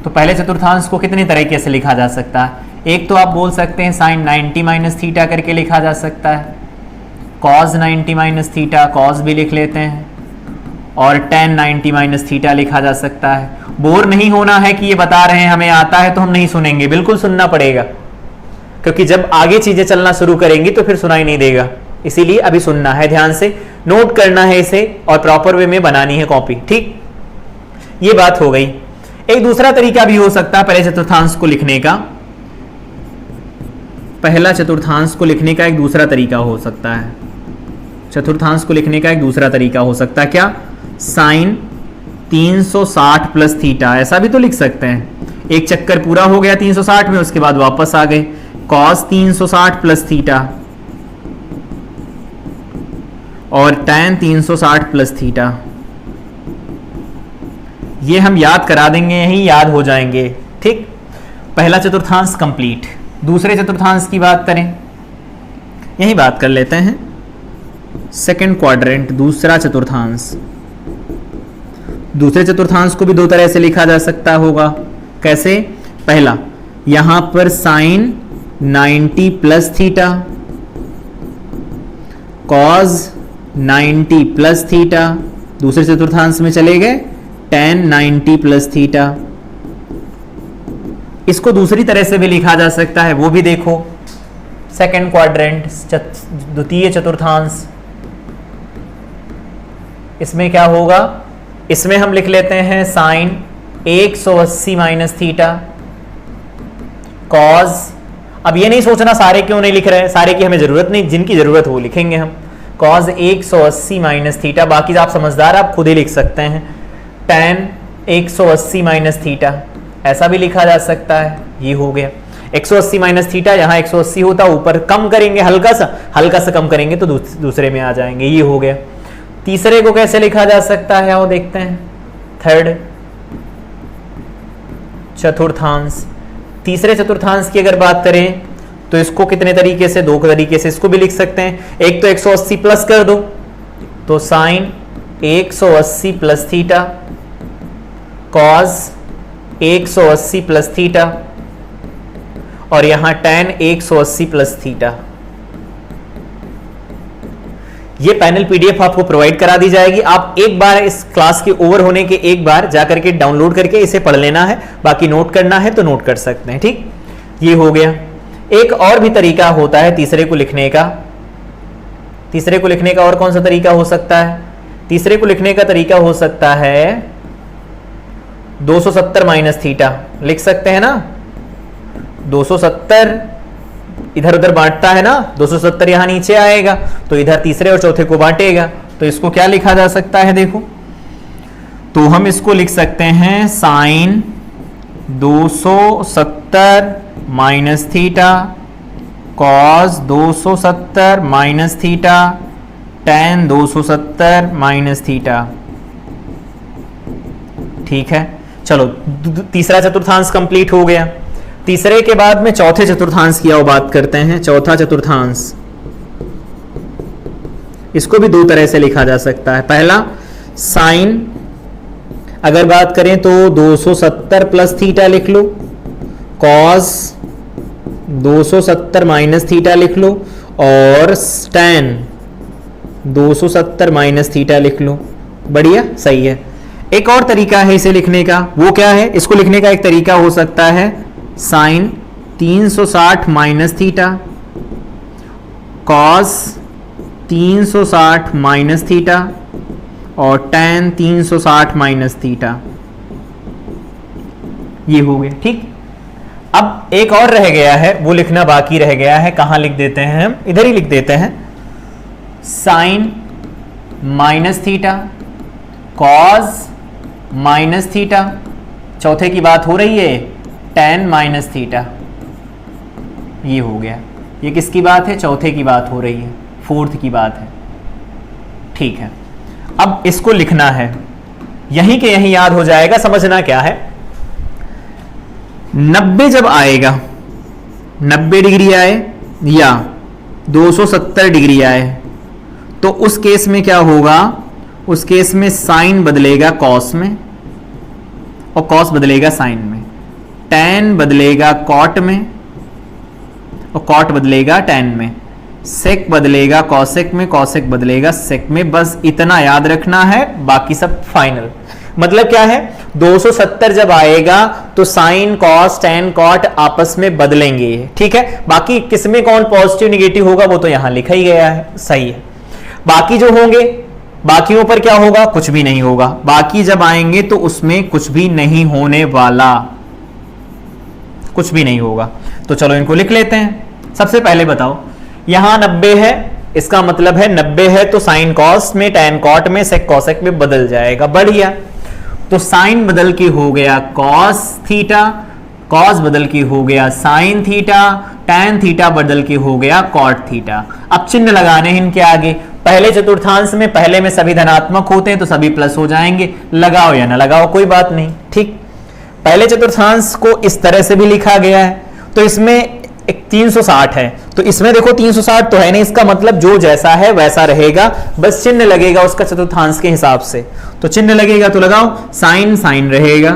तो पहले चतुर्थांश को कितने तरीके से लिखा जा सकता है, एक तो आप बोल सकते हैं साइन 90 माइनस थीटा करके लिखा जा सकता है, कॉस 90 माइनस थीटा, कॉस भी लिख लेते हैं, और tan 90 माइनस थीटा लिखा जा सकता है। बोर नहीं होना है कि ये बता रहे हैं हमें आता है तो हम नहीं सुनेंगे, बिल्कुल सुनना पड़ेगा, क्योंकि जब आगे चीजें चलना शुरू करेंगी तो फिर सुनाई नहीं देगा। इसीलिए अभी सुनना है, ध्यान से नोट करना है इसे, और प्रॉपर वे में बनानी है कॉपी। ठीक, ये बात हो गई। एक दूसरा तरीका भी हो सकता है पहले चतुर्थांश को लिखने का, पहला चतुर्थांश को लिखने का एक दूसरा तरीका हो सकता है, चतुर्थांश को लिखने का एक दूसरा तरीका हो सकता है क्या, साइन 360 प्लस थीटा, ऐसा भी तो लिख सकते हैं। एक चक्कर पूरा हो गया 360 में, उसके बाद वापस आ गए, कॉस 360 प्लस थीटा और tan 360 प्लस थीटा। ये हम याद करा देंगे, यही याद हो जाएंगे। ठीक, पहला चतुर्थांश कंप्लीट। दूसरे चतुर्थांश की बात करें, यही बात कर लेते हैं, सेकंड क्वाड्रेंट, दूसरा चतुर्थांश। दूसरे चतुर्थांश को भी दो तरह से लिखा जा सकता होगा, कैसे, पहला यहां पर sine 90 plus theta, cos 90 plus theta, दूसरे चतुर्थांश में चले गए tan 90 प्लस थीटा। इसको दूसरी तरह से भी लिखा जा सकता है, वो भी देखो, सेकंड क्वाड्रेंट, द्वितीय चतुर्थांश। इसमें क्या होगा, इसमें हम लिख लेते हैं साइन 180 माइनस थीटा, कॉस, अब ये नहीं सोचना सारे क्यों नहीं लिख रहे हैं, सारे की हमें जरूरत नहीं, जिनकी जरूरत वो लिखेंगे हम। cos 180 माइनस थीटा, बाकी आप समझदार आप खुद ही लिख सकते हैं। tan 180 माइनस थीटा ऐसा भी लिखा जा सकता है, ये हो गया 180 माइनस थीटा, यहाँ 180 होता ऊपर कम करेंगे हल्का सा कम करेंगे तो दूसरे में आ जाएंगे, ये हो गया। तीसरे को कैसे लिखा जा सकता है आओ देखते हैं। थर्ड चतुर्थांश, तीसरे चतुर्थांश की अगर बात करें तो इसको कितने तरीके से, दो तरीके से इसको भी लिख सकते हैं। एक तो 180 प्लस कर दो तो sine 180 plus theta cos 180 plus theta और यहां tan 180 प्लस थीटा। ये पैनल पीडीएफ आपको प्रोवाइड करा दी जाएगी। आप एक बार इस क्लास के ओवर होने के एक बार जाकर के डाउनलोड करके इसे पढ़ लेना है, बाकी नोट करना है तो नोट कर सकते हैं। ठीक, ये हो गया। एक और भी तरीका होता है तीसरे को लिखने का। तीसरे को लिखने का और कौन सा तरीका हो सकता है? तीसरे को लिखने का तरीका हो सकता है 270 माइनस थीटा, लिख सकते हैं ना। 270 इधर उधर बांटता है ना, 270 यहां नीचे आएगा तो इधर तीसरे और चौथे को बांटेगा, तो इसको क्या लिखा जा सकता है देखो, तो हम इसको लिख सकते हैं sine 270 minus theta cos 270 minus theta tan 270 minus theta. ठीक है, चलो तीसरा चतुर्थांश कंप्लीट हो गया। तीसरे के बाद में चौथे चतुर्थांश की बात करते हैं। चौथा चतुर्थांश, इसको भी दो तरह से लिखा जा सकता है। पहला साइन अगर बात करें तो 270 प्लस थीटा लिख लो, कॉस 270 माइनस थीटा लिख लो और tan 270 माइनस थीटा लिख लो। बढ़िया, सही है। एक और तरीका है इसे लिखने का, वो क्या है? इसको लिखने का एक तरीका हो सकता है sine 360 minus theta cos 360 minus theta और tan 360 माइनस थीटा। ये हो गया। ठीक, अब एक और रह गया है, वो लिखना बाकी रह गया है। कहां लिख देते हैं हम? इधर ही लिख देते हैं। Sine minus theta cos minus theta, चौथे की बात हो रही है tan माइनस थीटा। ये हो गया। ये किसकी बात है? चौथे की बात हो रही है, फोर्थ की बात है। ठीक है, अब इसको लिखना है, यहीं के यहीं याद हो जाएगा। समझना क्या है, 90 जब आएगा, 90 डिग्री आए या 270 डिग्री आए तो उस केस में क्या होगा? उस केस में साइन बदलेगा कॉस में और कॉस बदलेगा साइन में, tan बदलेगा कॉट में और कॉट बदलेगा tan में, सेक बदलेगा कॉसेक में, कॉसेक बदलेगा सेक में। बस इतना याद रखना है, बाकी सब फाइनल। मतलब क्या है, 270 जब आएगा तो साइन कॉस tan कॉट आपस में बदलेंगे। ठीक है, बाकी किसमें कौन पॉजिटिव निगेटिव होगा वो तो यहां लिखा ही गया है, सही है। बाकी जो होंगे, बाकियों पर क्या होगा? कुछ भी नहीं होगा। बाकी जब आएंगे तो उसमें कुछ भी नहीं होने वाला, कुछ भी नहीं होगा। तो चलो इनको लिख लेते हैं। सबसे पहले बताओ, यहां 90 है, इसका मतलब है 90 है तो साइन कॉस में, tan कॉट में, सेक कॉसेक में बदल जाएगा। बढ़िया, तो साइन बदल के हो गया कॉस थीटा, कॉस बदल के हो गया साइन थीटा, tan थीटा बदल के हो गया कॉट थीटा। अब चिन्ह लगाने हैं इनके आगे। पहले चतुर्थांश में पहले में सभी धनात्मक होते हैं तो सभी प्लस हो जाएंगे, लगाओ या ना लगाओ कोई बात नहीं। ठीक, पहले चतुर्थांश को इस तरह से भी लिखा गया है, तो इसमें एक 360 है, तो इसमें देखो 360 तो है नहीं, इसका मतलब जो जैसा है वैसा रहेगा, बस चिन्ह लगेगा उसका चतुर्थांश के हिसाब से। तो चिन्ह लगेगा तो लगाओ, साइन साइन रहेगा,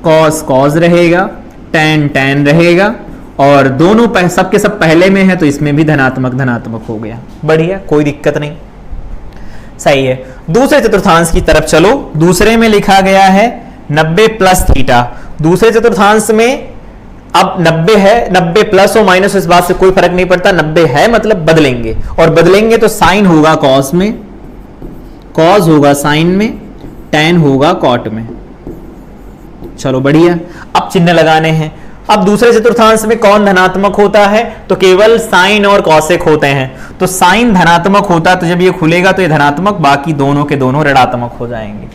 कॉस कॉस रहेगा, tan tan रहेगा और दोनों सबके सब पहले में है तो इसमें भी धनात्मक धनात्मक हो गया। बढ़िया, कोई दिक्कत नहीं, सही है। दूसरे चतुर्थांश की तरफ चलो। दूसरे में लिखा गया है 90 प्लस थीटा। दूसरे चतुर्थांश में अब 90 है, 90 प्लस हो माइनस इस बात से कोई फर्क नहीं पड़ता, 90 है मतलब बदलेंगे, और बदलेंगे तो साइन होगा कॉस में, कॉस होगा साइन में, tan होगा कॉट में। चलो बढ़िया, अब चिन्ह लगाने हैं। अब दूसरे चतुर्थांश में कौन धनात्मक होता है? तो केवल साइन और कौशिक होते हैं। तो साइन धनात्मक होता है, तो जब ये खुलेगा तो ये धनात्मक, बाकी दोनों के दोनों ऋणात्मक हो जाएंगे।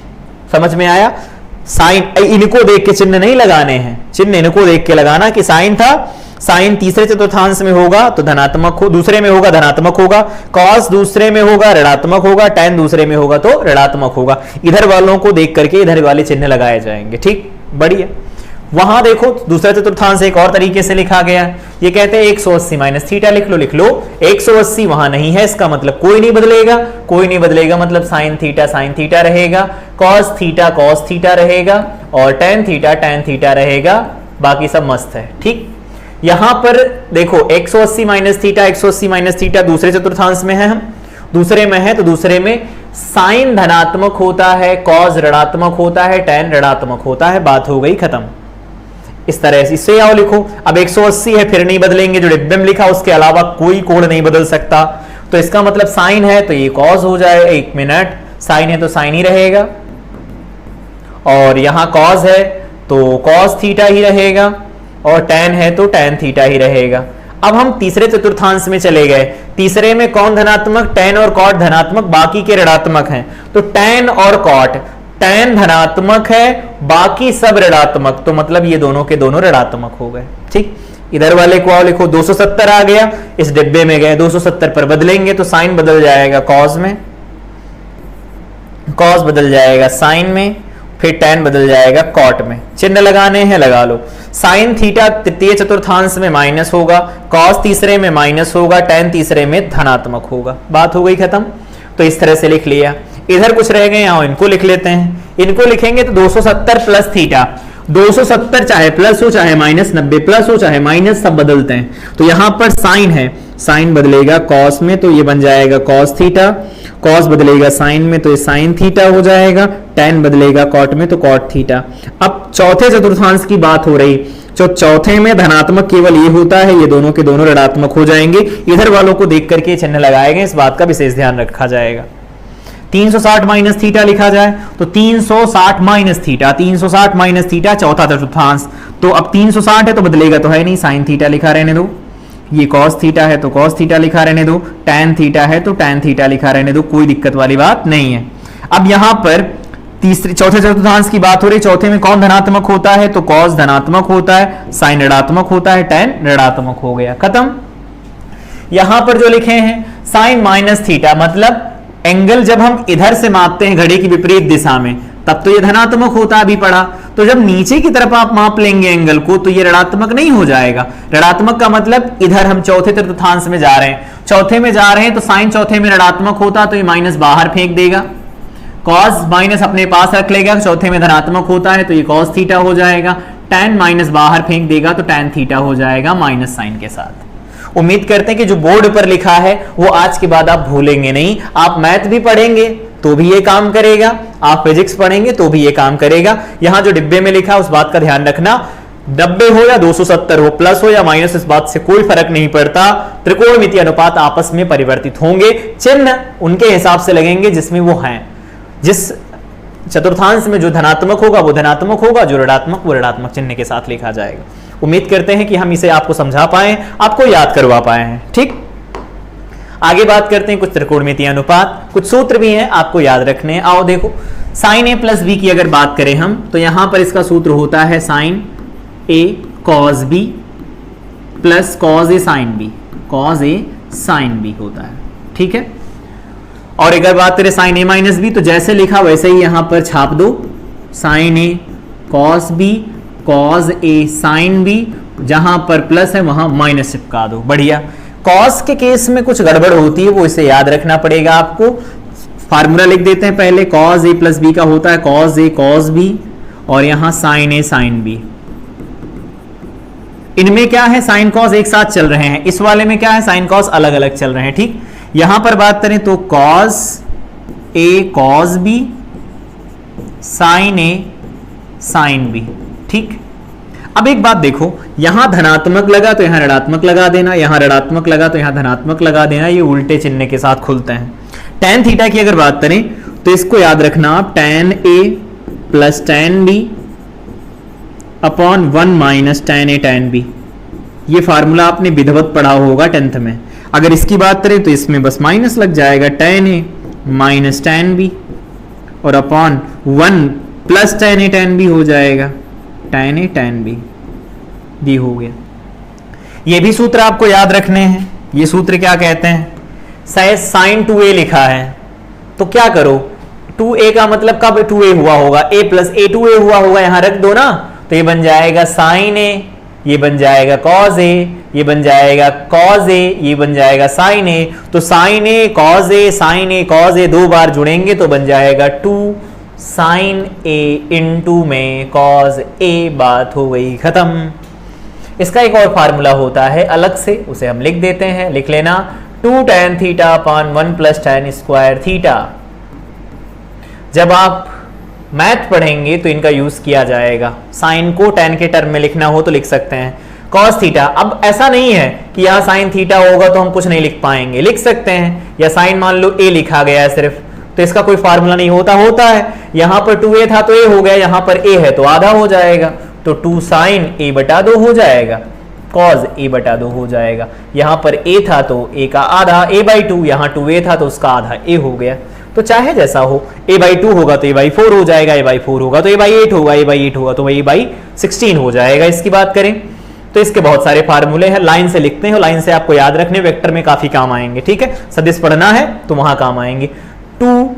समझ में आया? साइन इनको देख के चिन्ह नहीं लगाने हैं, चिन्ह इनको देख के लगाना कि साइन था, साइन तीसरे चतुर्थांश में होगा तो धनात्मक हो, दूसरे में होगा धनात्मक होगा, कॉस दूसरे में होगा ऋणात्मक होगा, tan दूसरे में होगा तो ऋणात्मक होगा। इधर वालों को देख करके इधर वाले चिन्ह लगाए जाएंगे। ठीक, बढ़िया। वहां देखो दूसरा चतुर्थांश एक और तरीके से लिखा गया है। ये कहते हैं 180 माइनस थीटा लिख लो। 180 वहां नहीं है, इसका मतलब कोई नहीं बदलेगा, कोई नहीं बदलेगा मतलब साइन थीटा रहेगा, कॉस थीटा रहेगा और tan थीटा रहेगा, बाकी सब मस्त है। ठीक, यहां पर देखो 180 माइनस थीटा दूसरे चतुर्थांश में है, हम दूसरे में है तो दूसरे में साइन धनात्मक होता है, कॉस ऋणात्मक होता है, tan ऋणात्मक होता है, बात हो गई खत्म। इस तरह से इससे आओ लिखो। अब 180 है, फिर नहीं बदलेंगे, जो डिब्बे में लिखा उसके अलावा कोई कोड नहीं बदल सकता, तो इसका मतलब साइन है तो ये कॉस हो जाए। एक मिनट, साइन है तो साइन ही रहेगा और यहां कॉस है तो कॉस थीटा ही रहेगा और tan है तो tan थीटा ही रहेगा। अब हम तीसरे चतुर्थांश में चले गए। तीसरे में कौन धनात्मक? tan और cot धनात्मक, बाकी के ऋणात्मक हैं। तो tan और cot, tan धनात्मक है, बाकी सब ऋणात्मक, तो मतलब ये दोनों के दोनों ऋणात्मक हो गए। ठीक, इधर वाले को आओ लिखो। 270 आ गया, इस डिब्बे में गए, 270 पर बदलेंगे तो साइन बदल जाएगा कॉस में, कॉस बदल जाएगा साइन में, फिर tan बदल जाएगा cot में। चिन्ह लगाने हैं, लगा लो। साइन थीटा तृतीय चतुर्थांश में माइनस होगा, कॉस तीसरे में माइनस होगा, tan तीसरे में धनात्मक होगा। बात हो गई खत्म। तो इस तरह से लिख लिया। इधर कुछ रह गए, यहां इनको लिख लेते हैं। इनको लिखेंगे तो 270 प्लस थीटा, 270 चाहे प्लस हो चाहे माइनस, 90 प्लस हो चाहे माइनस, सब बदलते हैं। तो यहां पर साइन है, साइन बदलेगा कॉस में तो ये बन जाएगा कॉस थीटा, कॉस बदलेगा साइन में तो ये साइन थीटा हो जाएगा, tan बदलेगा cot में तो cot थीटा। अब चौथे चतुर्थांश की बात हो रही, जो चौथे में धनात्मक केवल ये होता है, ये दोनों के दोनों ऋणात्मक हो जाएंगे। इधर वालों को देख करके चिन्ह लगाए गए, इस बात का विशेष ध्यान रखा जाएगा। 360 माइनस थीटा लिखा जाए तो 360 माइनस थीटा, 360 माइनस थीटा चौथा चतुर्थांश। तो अब 360 है तो बदलेगा तो है नहीं, साइन थीटा लिखा रहने दो। ये कॉस थीटा है तो कॉस थीटा लिखा रहने दो, tan थीटा है तो tan थीटा लिखा रहने दो, कोई दिक्कत वाली बात नहीं है। अब यहां पर चौथे चतुर्थांश की बात हो रही, चौथे में कौन धनात्मक होता है? तो कॉस धनात्मक होता है, साइन ऋणात्मक होता है, tan ऋणात्मक हो गया, खत्म। यहां पर जो लिखे हैं साइन माइनस थीटा, मतलब एंगल जब हम इधर से मापते हैं घड़ी की विपरीत दिशा में, तब तो ये धनात्मक होता अभी पड़ा, तो जब नीचे की तरफ आप माप लेंगे एंगल को तो ये ऋणात्मक नहीं हो जाएगा। ऋणात्मक का मतलब इधर हम चौथे चतुर्थांश में जा रहे हैं, चौथे में जा रहे हैं तो साइन चौथे में ऋणात्मक होता तो ये माइनस बाहर फेंक देगा, कॉस माइनस अपने पास रख लेगा, चौथे में धनात्मक होता है तो ये कॉस थीटा हो जाएगा, tan माइनस बाहर फेंक देगा तो tan थीटा हो जाएगा माइनस साइन के साथ। उम्मीद करते हैं कि जो बोर्ड पर लिखा है वो आज के बाद आप भूलेंगे नहीं। आप मैथ भी पढ़ेंगे तो भी ये काम करेगा, आप फिजिक्स पढ़ेंगे तो भी ये काम करेगा। यहां जो डिब्बे में लिखा है उस बात का ध्यान रखना, 90 हो या 270 हो, प्लस हो या माइनस, इस बात से कोई फर्क नहीं पड़ता। त्रिकोणमितीय अनुपात आपस में परिवर्तित होंगे, चिन्ह उनके हिसाब से लगेंगे जिसमें वो हैं। जिस चतुर्थांश में जो धनात्मक होगा वो धनात्मक होगा, जो ऋणात्मक वो ऋणात्मक चिन्ह के साथ लिखा जाएगा। उम्मीद करते हैं कि हम इसे आपको समझा पाए, आपको याद करवा पाए हैं। ठीक, आगे बात करते हैं कुछ त्रिकोणमितीय अनुपात, कुछ सूत्र भी हैं आपको याद रखने हैं। आओ देखो, साइन ए प्लस बी की अगर बात करें हम तो यहां पर इसका सूत्र होता है sign A cos B plus cos A sine B, cos A sine B होता है। ठीक है, और अगर बात करें साइन ए माइनस बी तो जैसे लिखा वैसे ही यहां पर छाप दो, sign A cos B cos A sine B, जहां पर प्लस है वहां माइनस चिपका दो। बढ़िया। कॉस के केस में कुछ गड़बड़ होती है, वो इसे याद रखना पड़ेगा आपको। फार्मूला लिख देते हैं पहले, कॉस ए प्लस बी का होता है कॉस ए कॉस बी, और यहां साइन ए साइन बी। इनमें क्या है, साइन कॉस एक साथ चल रहे हैं, इस वाले में क्या है, साइन कॉस अलग अलग चल रहे हैं। ठीक, यहां पर बात करें तो cos A cos B sign A sine B. ठीक, अब एक बात देखो, यहां धनात्मक लगा तो यहां ऋणात्मक लगा देना, यहां ऋणात्मक लगा तो यहां धनात्मक लगा देना, ये उल्टे चिन्ह के साथ खुलते हैं। tan थीटा की अगर बात करें तो इसको याद रखना आप, tan a plus tan b upon 1 minus tan a tan b। ये फार्मूला आपने विधिवत पढ़ा होगा 10th में। अगर इसकी बात करें तो इसमें बस माइनस लग जाएगा, tan a minus tan b और upon 1 plus tan a tan b हो जाएगा, tan a tan b दी हो गया। ये भी सूत्र आपको याद रखने हैं। ये सूत्र क्या कहते हैं, शायद साइन 2a लिखा है तो क्या करो, 2a का मतलब कब 2a हुआ होगा, a प्लस a 2a हुआ होगा, यहां रख दो ना, तो ये बन जाएगा साइन a, ये बन जाएगा कॉज a, ये बन जाएगा कॉज a, ये बन जाएगा साइन a। तो sine a cos a sine a cos a 2 बार जुड़ेंगे तो बन जाएगा 2 साइन a इंटू में कॉज a। बात हो गई खत्म। इसका एक और फार्मूला होता है अलग से, उसे हम लिख देते हैं, लिख लेना 2 tan theta upon 1 plus tan square theta. जब आप मैथ पढ़ेंगे तो इनका यूज किया जाएगा। साइन को tan के टर्म में लिखना हो तो लिख सकते हैं, cos थीटा। अब ऐसा नहीं है कि यहाँ साइन थीटा होगा तो हम कुछ नहीं लिख पाएंगे, लिख सकते हैं। या साइन मान लो a लिखा गया है सिर्फ, तो इसका कोई फार्मूला नहीं होता, होता है। यहाँ पर 2a था तो a हो गया, यहाँ पर a है तो आधा हो जाएगा, तो 2 साइन a बटा 2 हो जाएगा, cos a बटा 2 हो जाएगा। यहाँ पर a था तो a का आधा a बाई 2, यहाँ 2a था तो उसका आधा a हो गया। तो चाहे जैसा हो, a बाई 2 होगा तो a बाई 4 हो जाएगा, a बाई 4 होगा तो a बाई 8 होगा, a बाई 8 होगा तो a बाई 16 हो जाएगा। इसकी बात करें तो इसके बहुत सारे फार्मूले हैं, लाइन से लिखते हैं और लाइन से आपको याद रखने, वेक्टर में काफी काम आएंगे, ठीक है। सदिश पढ़ना है तो वहां काम आएंगे। 2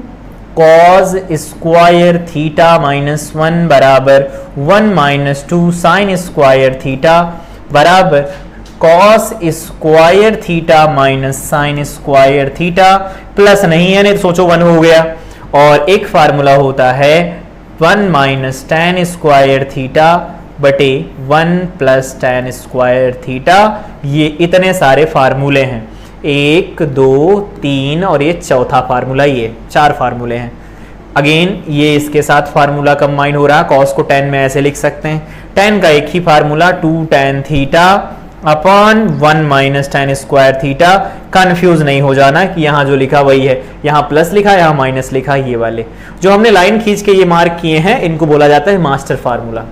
cos स्क्वायर थीटा माइनस 1 बराबर 1 माइनस 2 साइन स्क्वायर थीटा बराबर cos square theta minus sign square theta, plus नहीं है नहीं तो सोचो 1 हो गया। और एक फार्मूला होता है 1 माइनस tan स्क्वायर थीटा बटे 1 प्लस tan स्क्वायर थीटा। ये इतने सारे फार्मूले हैं, 1 2 3 और ये चौथा फार्मूला, ये 4 फार्मूले हैं। अगेन ये इसके साथ फार्मूला कंबाइन हो रहा, cos को tan में ऐसे लिख सकते हैं। tan का एक ही formula 2 tan theta upon 1 minus tan square theta. Confuse नहीं हो जाना कि यहाँ जो लिखा वही है, यहाँ प्लस लिखा यहाँ माइनस लिखा। ये वाले जो हमने लाइन खींच के ये मार्क किए हैं इनको बोला जाता है मास्टर फार्मूला,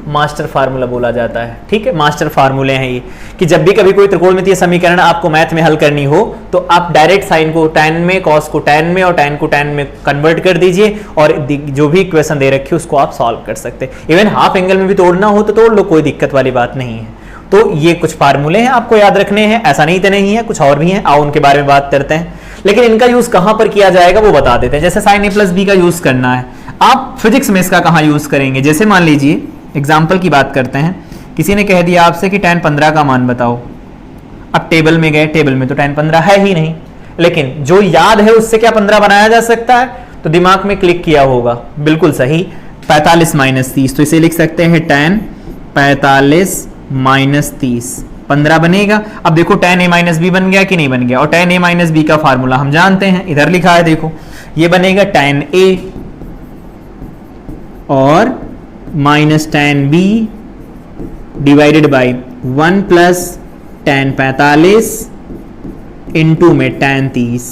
मास्टर फार्मूला बोला जाता है, ठीक है। मास्टर फार्मूले हैं ये, कि जब भी कभी कोई त्रिकोणमितीय समीकरण आपको मैथ में हल करनी हो तो आप डायरेक्ट साइन को tan में, cos को tan में और tan को tan में कन्वर्ट कर दीजिए और जो भी इक्वेशन दे रखी है उसको आप सॉल्व कर सकते हैं। इवन हाफ एंगल में भी तोड़ना हो तो तोड़ लो, कोई दिक्कत वाली बात नहीं है। तो ये कुछ फार्मूले हैं आपको याद रखने हैं, ऐसा नहीं तो नहीं है, कुछ और भी हैं, आओ उनके बारे में बात करते हैं। लेकिन इनका यूज कहां पर किया जाएगा वो बता देते हैं। जैसे साइन a प्लस बी का यूज करना है, आप फिजिक्स में इसका कहां यूज करेंगे। जैसे मान लीजिए एग्जाम्पल की बात करते हैं, किसी ने कह दिया आपसे कि tan 15 का मान बताओ। अब टेबल में गए, टेबल में तो tan 15 है ही नहीं, लेकिन जो याद है उससे क्या 15 बनाया जा सकता है, तो दिमाग में क्लिक किया होगा, बिल्कुल सही, 45 माइनस 30। तो इसे लिख सकते हैं tan 45 माइनस 30, 15 बनेगा। अब देखो tan a माइनस बी बन गया कि नहीं बन गया, और tan a माइनस बी का फार्मूला हम जानते हैं, इधर लिखा है देखो, ये बनेगा tan a और minus tan b divided by 1 plus tan 45 into में tan 30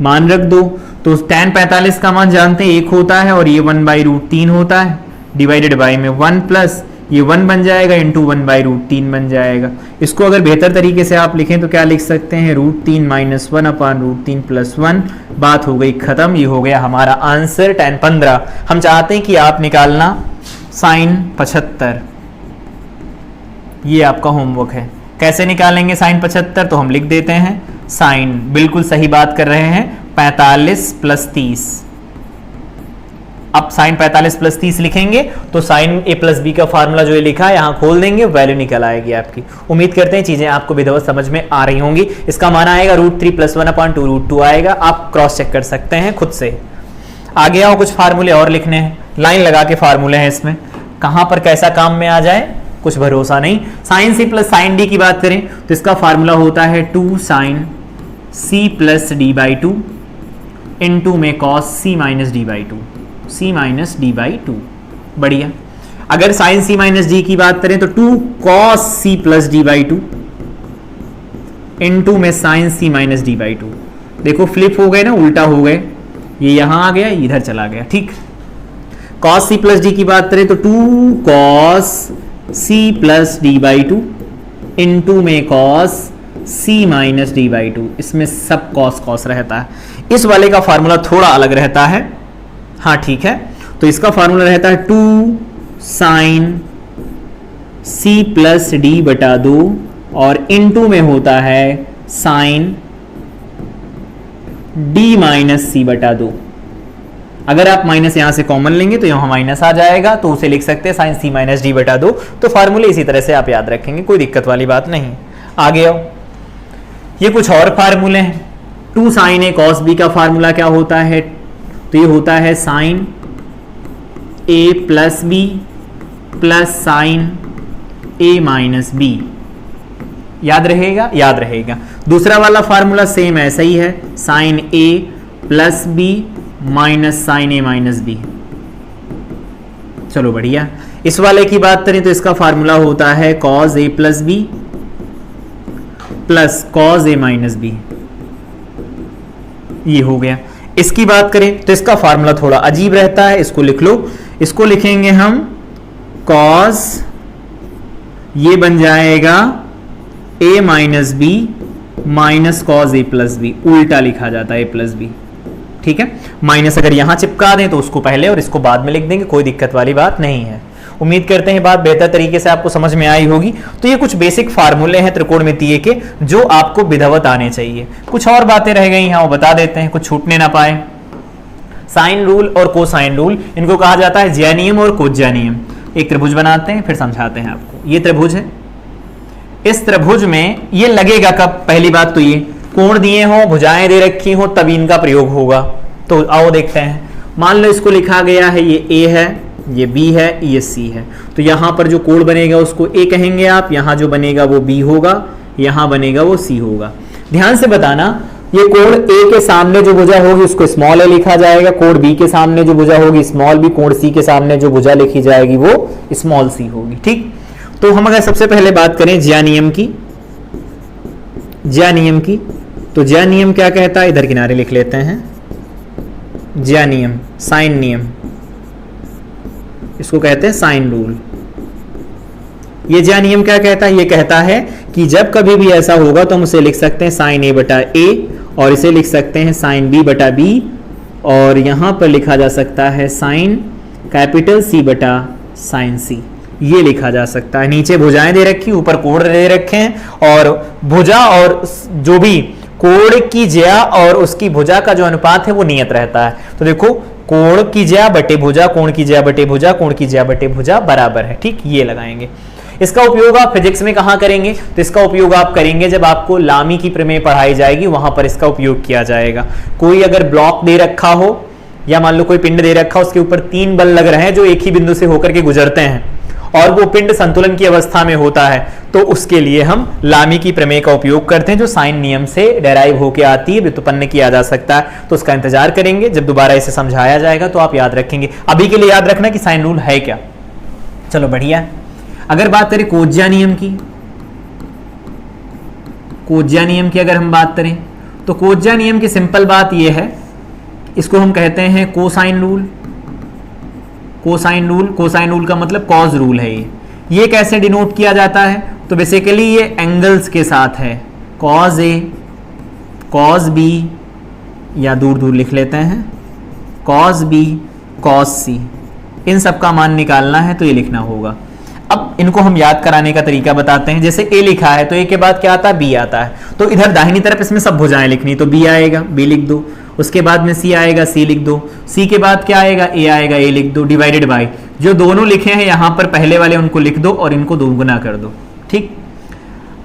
मान रख दो। तो tan 45 का मान जानते हैं 1 होता है और ये 1/√3 होता है, डिवाइडेड बाई में 1 प्लस ये 1 बन जाएगा इंटू 1/√3 बन जाएगा। इसको अगर बेहतर तरीके से आप लिखें तो क्या लिख सकते हैं, √3 माइनस 1 अपॉन √3 प्लस 1। बात हो गई खत्म, ये हो गया हमारा आंसर tan 15। हम चाहते हैं कि आप निकालना साइन 75, ये आपका होमवर्क है। कैसे निकालेंगे साइन 75, तो हम लिख देते हैं साइन, बिल्कुल सही बात कर रहे हैं, 45 प्लस 30। अब साइन 45 प्लस 30 लिखेंगे तो साइन a प्लस बी का फार्मूला जो ये लिखा है यहाँ खोल देंगे, वैल्यू निकल आएगी आपकी। उम्मीद करते हैं चीजें आपको विधिवत समझ में आ रही होंगी। इसका मान आएगा √3 प्लस 1 अपॉन 2√2 आएगा, आप क्रॉस चेक कर सकते हैं खुद से। आगे आओ, कुछ फार्मूले और लिखने हैं, लाइन लगा के फार्मूले हैं इसमें, कहां पर कैसा काम में आ जाए कुछ भरोसा नहीं। Sine C plus sine D की बात करें तो इसका फार्मूला होता है 2 sine C plus D by 2 into में cos C minus D by 2, C minus D by 2। बढ़िया। अगर साइन सी माइनस डी की बात करें तो 2 cos C plus D by 2 into में sine C minus D by 2। देखो फ्लिप हो गए ना, उल्टा हो गए, ये यहां आ गया, इधर चला गया, ठीक। cos c प्लस डी की बात करें तो 2 cos c plus D by two into में cos c minus D by two, इसमें सब cos रहता है। इस वाले का फार्मूला थोड़ा अलग रहता है, हाँ ठीक है। तो इसका फार्मूला रहता है 2 sin c प्लस डी बटा 2 और इंटू में होता है sin d माइनस सी बटा 2। अगर आप माइनस यहां से कॉमन लेंगे तो यहां माइनस आ जाएगा, तो उसे लिख सकते हैं sin c माइनस डी बटा 2। तो फार्मूले इसी तरह से आप याद रखेंगे, कोई दिक्कत वाली बात नहीं। आगे आओ, ये कुछ और फार्मूले हैं। 2 sin a cos b का फार्मूला क्या होता है? तो ये होता है sin a plus b plus sin a minus b। याद रहेगा? याद रहेगा। दूसरा वाला फार्मूला सेम ऐसा ही है, sin a plus b minus sin a minus b। चलो बढ़िया। इस वाले की बात करें तो इसका फार्मूला होता है cos a plus b plus cos a minus b। ये हो गया। इसकी बात करें तो इसका फार्मूला थोड़ा अजीब रहता है, इसको लिख लो। इसको लिखेंगे हम cos, ये बन जाएगा a minus b minus cos a plus b, उल्टा लिखा जाता है a प्लस b, ठीक है। माइनस अगर यहां चिपका दें तो उसको पहले और इसको बाद में लिख देंगे, कोई दिक्कत वाली बात नहीं है। उम्मीद करते हैं बात बेहतर तरीके से आपको समझ में आई होगी। तो ये कुछ बेसिक फार्मूले हैं त्रिकोणमितीय के जो आपको विधिवत आने चाहिए। कुछ और बातें रह गई हैं वो बता देते हैं, कुछ छूटने ना पाए। साइन रूल और कोसाइन रूल, इनको कहा जाता है ज्या नियम और कोज्या नियम। एक त्रिभुज बनाते हैं फिर समझाते हैं आपको। ये त्रिभुज है, इस त्रिभुज में ये लगेगा कब? पहली बात तो ये कोण दिए हो, भुजाएं दे रखी हो, तब इनका प्रयोग होगा। तो आओ देखते हैं। मान लो इसको लिखा गया है, ये A है, ये B है, ये C है। तो यहां पर जो कोण बनेगा उसको A कहेंगे आप, यहां जो बनेगा वो B होगा, यहां बनेगा वो C होगा। ध्यान से बताना, ये कोण A के सामने जो भुजा होगी उसको स्मॉल a लिखा जाएगा, कोण B के सामने जो भुजा होगी स्मॉल b, कोण C के सामने जो भुजा लिखी जाएगी वो स्मॉल c होगी, ठीक। तो हम अगर सबसे पहले बात करें ज्या नियम की, ज्या नियम की, तो ज्या नियम क्या कहता है? इधर किनारे लिख लेते हैं। ज्या नियम, साइन नियम, इसको कहते हैं साइन रूल। ये ज्या नियम क्या कहता है? ये कहता है कि जब कभी भी ऐसा होगा तो हम उसे लिख सकते हैं साइन a बटा a, और इसे लिख सकते हैं साइन b बटा b, और यहां पर लिखा जा सकता है साइन कैपिटल C बटा साइन c। ये लिखा जा सकता है। नीचे भुजाएं दे रखी, ऊपर कोण दे रखे हैं, और भुजा और जो भी कोण की ज्या और उसकी भुजा का जो अनुपात है वो नियत रहता है। तो देखो, कोण की ज्या बटे भुजा, कोण की ज्या बटे भुजा, कोण की ज्या बटे भुजा बराबर है, ठीक। ये लगाएंगे। इसका उपयोग आप फिजिक्स में कहां करेंगे? तो इसका उपयोग आप करेंगे जब आपको लामी की प्रमेय पढ़ाई जाएगी, वहां पर इसका उपयोग किया जाएगा। कोई अगर ब्लॉक दे रखा हो या मान लो कोई पिंड दे रखा हो, उसके ऊपर 3 बल लग रहे हैं जो एक ही बिंदु से होकर के गुजरते हैं, और वो पिंड संतुलन की अवस्था में होता है, तो उसके लिए हम लामी की प्रमेय का उपयोग करते हैं, जो साइन नियम से डेराइव होकर आती है, व्युत्पन्न किया जा सकता है। तो उसका इंतजार करेंगे, जब दोबारा इसे समझाया जाएगा तो आप याद रखेंगे। अभी के लिए याद रखना कि साइन रूल है क्या। चलो बढ़िया। अगर बात करें कोज्या नियम की, कोज्या नियम की अगर हम बात करें तो कोज्या नियम की सिंपल बात यह है, इसको हम कहते हैं cosine rule. Cosine rule, cosine rule का मतलब कॉज रूल है। ये कैसे डिनोट किया जाता है? तो बेसिकली ये एंगल्स के साथ है, कॉज ए, कॉज बी, या दूर दूर लिख लेते हैं कॉज बी, कॉज सी, इन सब का मान निकालना है तो ये लिखना होगा। अब इनको हम याद कराने का तरीका बताते हैं। जैसे ए लिखा है तो ए के बाद क्या आता है? बी आता है। तो इधर दाहिनी तरफ इसमें सब भुजाएं लिखनी, तो बी आएगा, बी लिख दो। उसके बाद में सी आएगा, सी लिख दो। सी के बाद क्या आएगा? ए आएगा, ए लिख दो। डिवाइडेड बाय जो दोनों लिखे हैं यहाँ पर पहले वाले उनको लिख दो और इनको दोगुना कर दो, ठीक।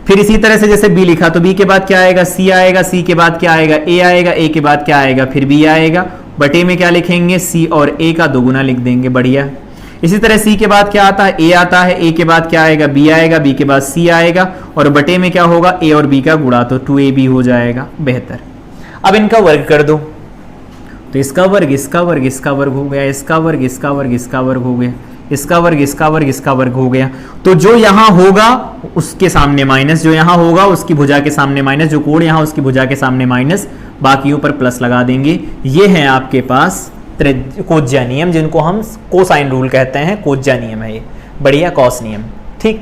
फिर इसी तरह से जैसे बी लिखा तो बी के बाद क्या आएगा? सी आएगा, सी के बाद क्या आएगा? ए आएगा, ए के बाद क्या आएगा? फिर बी आएगा। बटे में क्या लिखेंगे? सी और ए का दोगुना लिख देंगे, बढ़िया। इसी तरह सी के बाद क्या आता है? ए आता है, ए के बाद क्या आएगा? बी आएगा, बी के बाद सी आएगा, और बटे में क्या होगा? ए और बी का गुणा, तो 2ab हो जाएगा, बेहतर। अब इनका वर्ग कर दो, तो इसका वर्ग, इसका वर्ग, इसका वर्ग हो गया, इसका वर्ग, इसका वर्ग, इसका वर्ग हो गया। इसका वर्ग, इसका वर्ग, इसका वर्ग हो गया। तो जो यहां होगा उसके सामने माइनस, जो यहां होगा उसकी भुजा के सामने माइनस, जो कोण यहां उसकी भुजा के सामने माइनस, बाकियों पर प्लस लगा देंगे। ये है आपके पास कोज्या नियम, जिनको हम कोसाइन रूल कहते हैं। कोज्या नियम है ये, बढ़िया कॉस नियम। ठीक,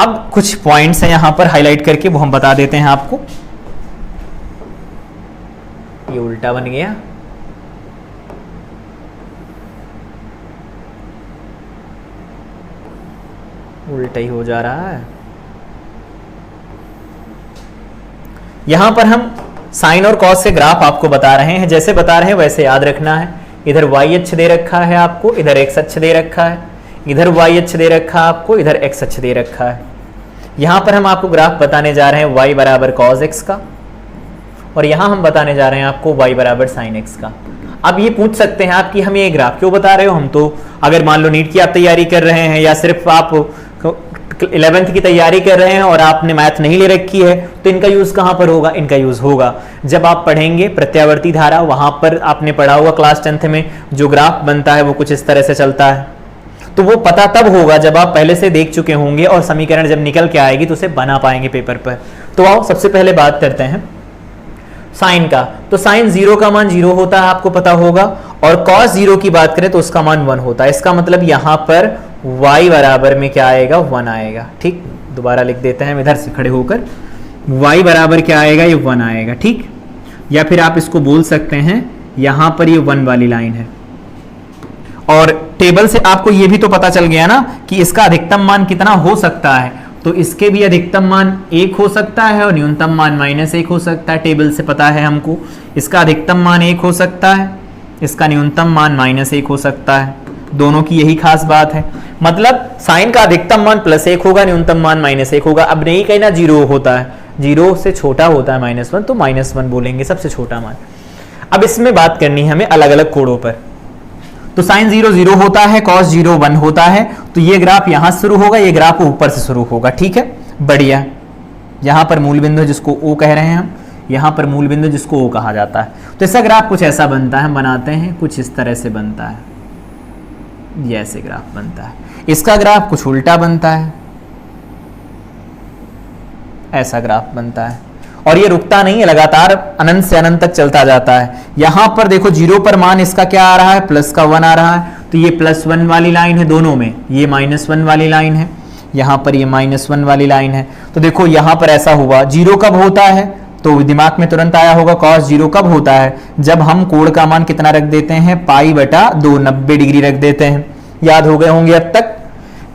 अब कुछ पॉइंट्स हैं यहां पर हाईलाइट करके, वो हम बता देते हैं आपको। ये उल्टा बन गया, उल्टा ही हो जा रहा है। यहां पर हम साइन और कॉस के ग्राफ आपको बता रहे हैं, जैसे बता रहे हैं वैसे याद रखना है। इधर y अक्ष दे रखा है आपको, इधर x अक्ष दे रखा है, इधर y अक्ष दे रखा है आपको, इधर x अक्ष दे रखा है। यहां पर हम आपको ग्राफ बताने जा रहे हैं y बराबर cos x का, और यहां हम बताने जा रहे हैं आपको y बराबर sin x का। अब ये पूछ सकते हैं आप कि हम ये ग्राफ क्यों बता रहे हो। हम तो अगर मान लो नीट की आप तैयारी कर रहे हैं या सिर्फ आप 11th की तैयारी कर रहे हैं और आपने मैथ नहीं ले रखी है, तो इनका यूज कहां पर होगा? इनका यूज होगा जब आप पढ़ेंगे प्रत्यावर्ती धारा। वहां पर आपने पढ़ा होगा क्लास 10th में, जो ग्राफ बनता है वो कुछ इस तरह से चलता है। तो वो पता तब होगा जब आप पहले से देख चुके होंगे और समीकरण जब निकल के आएगी तो उसे बना पाएंगे पेपर पर। तो आओ सबसे पहले बात करते हैं साइन का। तो साइन 0 का मान 0 होता है, आपको पता होगा, और कॉस 0 की बात करें तो उसका मान 1 होता है। इसका मतलब यहां पर y बराबर में क्या आएगा? 1 आएगा। ठीक, दोबारा लिख देते हैं इधर से खड़े होकर, y बराबर क्या आएगा? ये 1 आएगा। ठीक, या फिर आप इसको बोल सकते हैं यहां पर ये 1 वाली लाइन है, और टेबल से आपको ये भी तो पता चल गया ना कि इसका अधिकतम मान कितना हो सकता है। तो इसके भी अधिकतम मान 1 हो सकता है और न्यूनतम मान -1 हो सकता है। टेबल से पता है हमको, इसका अधिकतम मान 1 हो सकता है, इसका न्यूनतम मान -1 हो सकता है। दोनों की यही खास बात है। मतलब साइन का अधिकतम मान +1 होगा, न्यूनतम मान -1 होगा। अब नहीं कहना 0 होता है, 0 से छोटा होता है -1, तो -1 बोलेंगे सबसे छोटा मान। अब इसमें बात करनी है हमें अलग अलग कोणों पर। तो साइन 0 0 होता है, कॉस 0 1 होता है। तो ये ग्राफ यहां शुरू होगा, ये ग्राफ ऊपर से शुरू होगा। ठीक है, बढ़िया। यहां पर मूल बिंदु जिसको O कह रहे हैं हम, यहां पर मूल बिंदु जिसको O कहा जाता है। तो ऐसा ग्राफ कुछ ऐसा बनता है, हम बनाते हैं कुछ इस तरह से बनता है, ये ऐसे ग्राफ बनता है। इसका ग्राफ कुछ उल्टा बनता है, ऐसा ग्राफ बनता है, और ये रुकता नहीं है, लगातार अनंत से अनंत तक चलता जाता है। यहां पर देखो 0 पर मान इसका क्या आ रहा है? प्लस का 1 आ रहा है। तो ये +1 वाली लाइन है दोनों में, ये -1 वाली लाइन है, यहां पर ये -1 वाली लाइन है। तो देखो यहां पर ऐसा हुआ, 0 कब होता है? तो दिमाग में तुरंत आया होगा cos 0 कब होता है? जब हम कोण का मान कितना रख देते हैं? π/2, 90 डिग्री रख देते हैं। याद हो गए होंगे अब तक,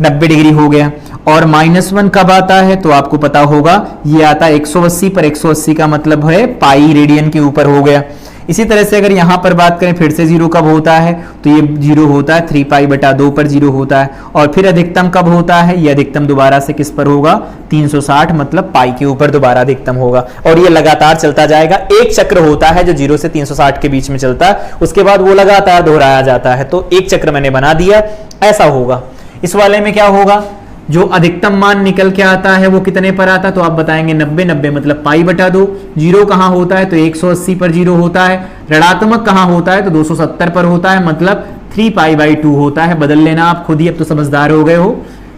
90 डिग्री हो गया। और -1 कब आता है? तो आपको पता होगा ये आता है 180 पर, 180 का मतलब है पाई रेडियन के ऊपर हो गया। इसी तरह से अगर यहां पर बात करें फिर से 0 कब होता है? तो ये 0 होता है 3π/2 पर 0 होता है। और फिर अधिकतम कब होता है? ये अधिकतम दोबारा से किस पर होगा? 360, मतलब पाई के ऊपर दोबारा अधिकतम होगा। और ये लगातार चलता जाएगा। एक चक्र होता है जो 0 से 360 के बीच में चलता है, उसके बाद वो लगातार दोहराया जाता है। तो एक चक्र मैंने बना दिया, ऐसा होगा। इस वाले में क्या होगा? जो अधिकतम मान निकल के आता है वो कितने पर आता है? तो आप बताएंगे 90, 90 मतलब π/2। 0 कहां होता है? तो 180 पर 0 होता है। ऋणात्मक कहां होता है? तो 270 पर होता है, मतलब 3π/2 होता है। बदल लेना आप खुद ही, अब तो समझदार हो गए हो।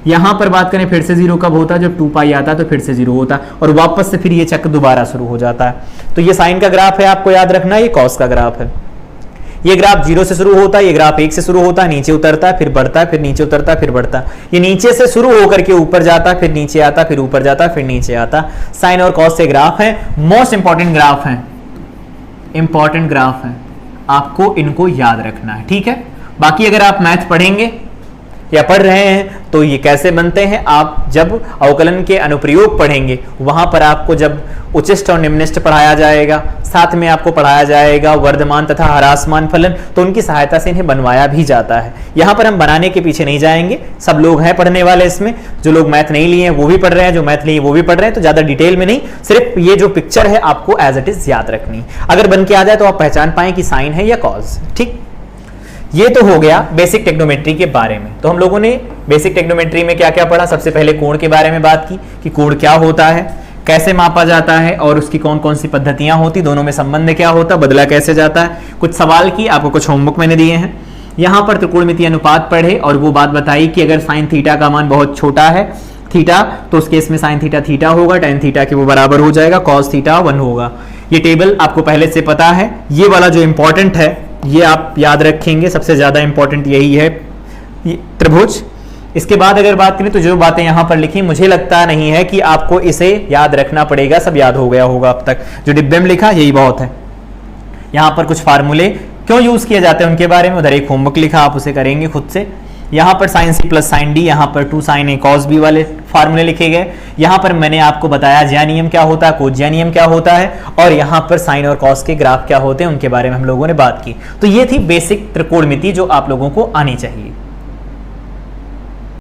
यहां पर बात करें फिर से 0 कब होता है? जब 2π आता है तो फिर से 0 होता है, और वापस से फिर ये चक्र दोबारा शुरू हो जाता है। तो ये साइन का ग्राफ है, आपको याद रखना, ये कॉस का ग्राफ है। ये ग्राफ 0 से शुरू होता है, ये ग्राफ 1 से शुरू होता है, नीचे उतरता है, फिर बढ़ता है, फिर नीचे उतरता है, फिर बढ़ता है। ये नीचे से शुरू होकर के ऊपर जाता है, फिर नीचे आता है, फिर ऊपर जाता है, फिर नीचे आता है। साइन और कॉस से ग्राफ है, मोस्ट इंपॉर्टेंट ग्राफ है, इंपॉर्टेंट ग्राफ है, आपको इनको याद रखना है। ठीक है, बाकी अगर आप मैथ पढ़ेंगे या पढ़ रहे हैं तो ये कैसे बनते हैं, आप जब अवकलन के अनुप्रयोग पढ़ेंगे वहां पर आपको जब उच्चिष्ट और निम्निष्ट पढ़ाया जाएगा, साथ में आपको पढ़ाया जाएगा वर्धमान तथा ह्रासमान फलन, तो उनकी सहायता से इन्हें बनवाया भी जाता है। यहां पर हम बनाने के पीछे नहीं जाएंगे, सब लोग हैं पढ़ने वाले इसमें, जो लोग मैथ नहीं लिए हैं वो भी पढ़ रहे हैं, जो मैथ लिए वो भी पढ़ रहे हैं, तो ज्यादा डिटेल में नहीं, सिर्फ ये जो पिक्चर है आपको एज इट इज याद रखनी। अगर बन के आ जाए तो आप पहचान पाए कि साइन है या कॉज। ठीक, ये तो हो गया बेसिक टेक्नोमेट्री के बारे में। तो हम लोगों ने बेसिक टेक्नोमेट्री में क्या क्या पढ़ा? सबसे पहले कोण के बारे में बात की कि कोण क्या होता है, कैसे मापा जाता है, और उसकी कौन कौन सी पद्धतियां होती, दोनों में संबंध क्या होता, बदला कैसे जाता है। कुछ सवाल की, आपको कुछ होमवर्क मैंने दिए हैं। यहां पर त्रिकोणमितीय अनुपात पढ़े और वो बात बताई कि अगर साइन थीटा का मान बहुत छोटा है थीटा, तो उस केस में साइन थीटा थीटा होगा, tan थीटा के वो बराबर हो जाएगा, cos थीटा 1 होगा। ये टेबल आपको पहले से पता है। ये वाला जो इंपॉर्टेंट है ये आप याद रखेंगे, सबसे ज्यादा इंपॉर्टेंट यही है त्रिभुज। इसके बाद अगर बात करें तो जो बातें यहां पर लिखी, मुझे लगता नहीं है कि आपको इसे याद रखना पड़ेगा, सब याद हो गया होगा अब तक। जो डिब्बे में लिखा यही बहुत है। यहां पर कुछ फार्मूले क्यों यूज किए जाते हैं उनके बारे में उधर एक होमवर्क लिखा, आप उसे करेंगे खुद से। यहाँ पर sine C plus sine D, यहाँ पर 2 sin a cos b वाले फार्मूले लिखे गए। यहाँ पर मैंने आपको बताया ज्या नियम क्या होता है, कोज्या नियम क्या होता है, और यहाँ पर साइन और कॉस के ग्राफ क्या होते हैं उनके बारे में हम लोगों ने बात की। तो ये थी बेसिक त्रिकोणमिति जो आप लोगों को आनी चाहिए।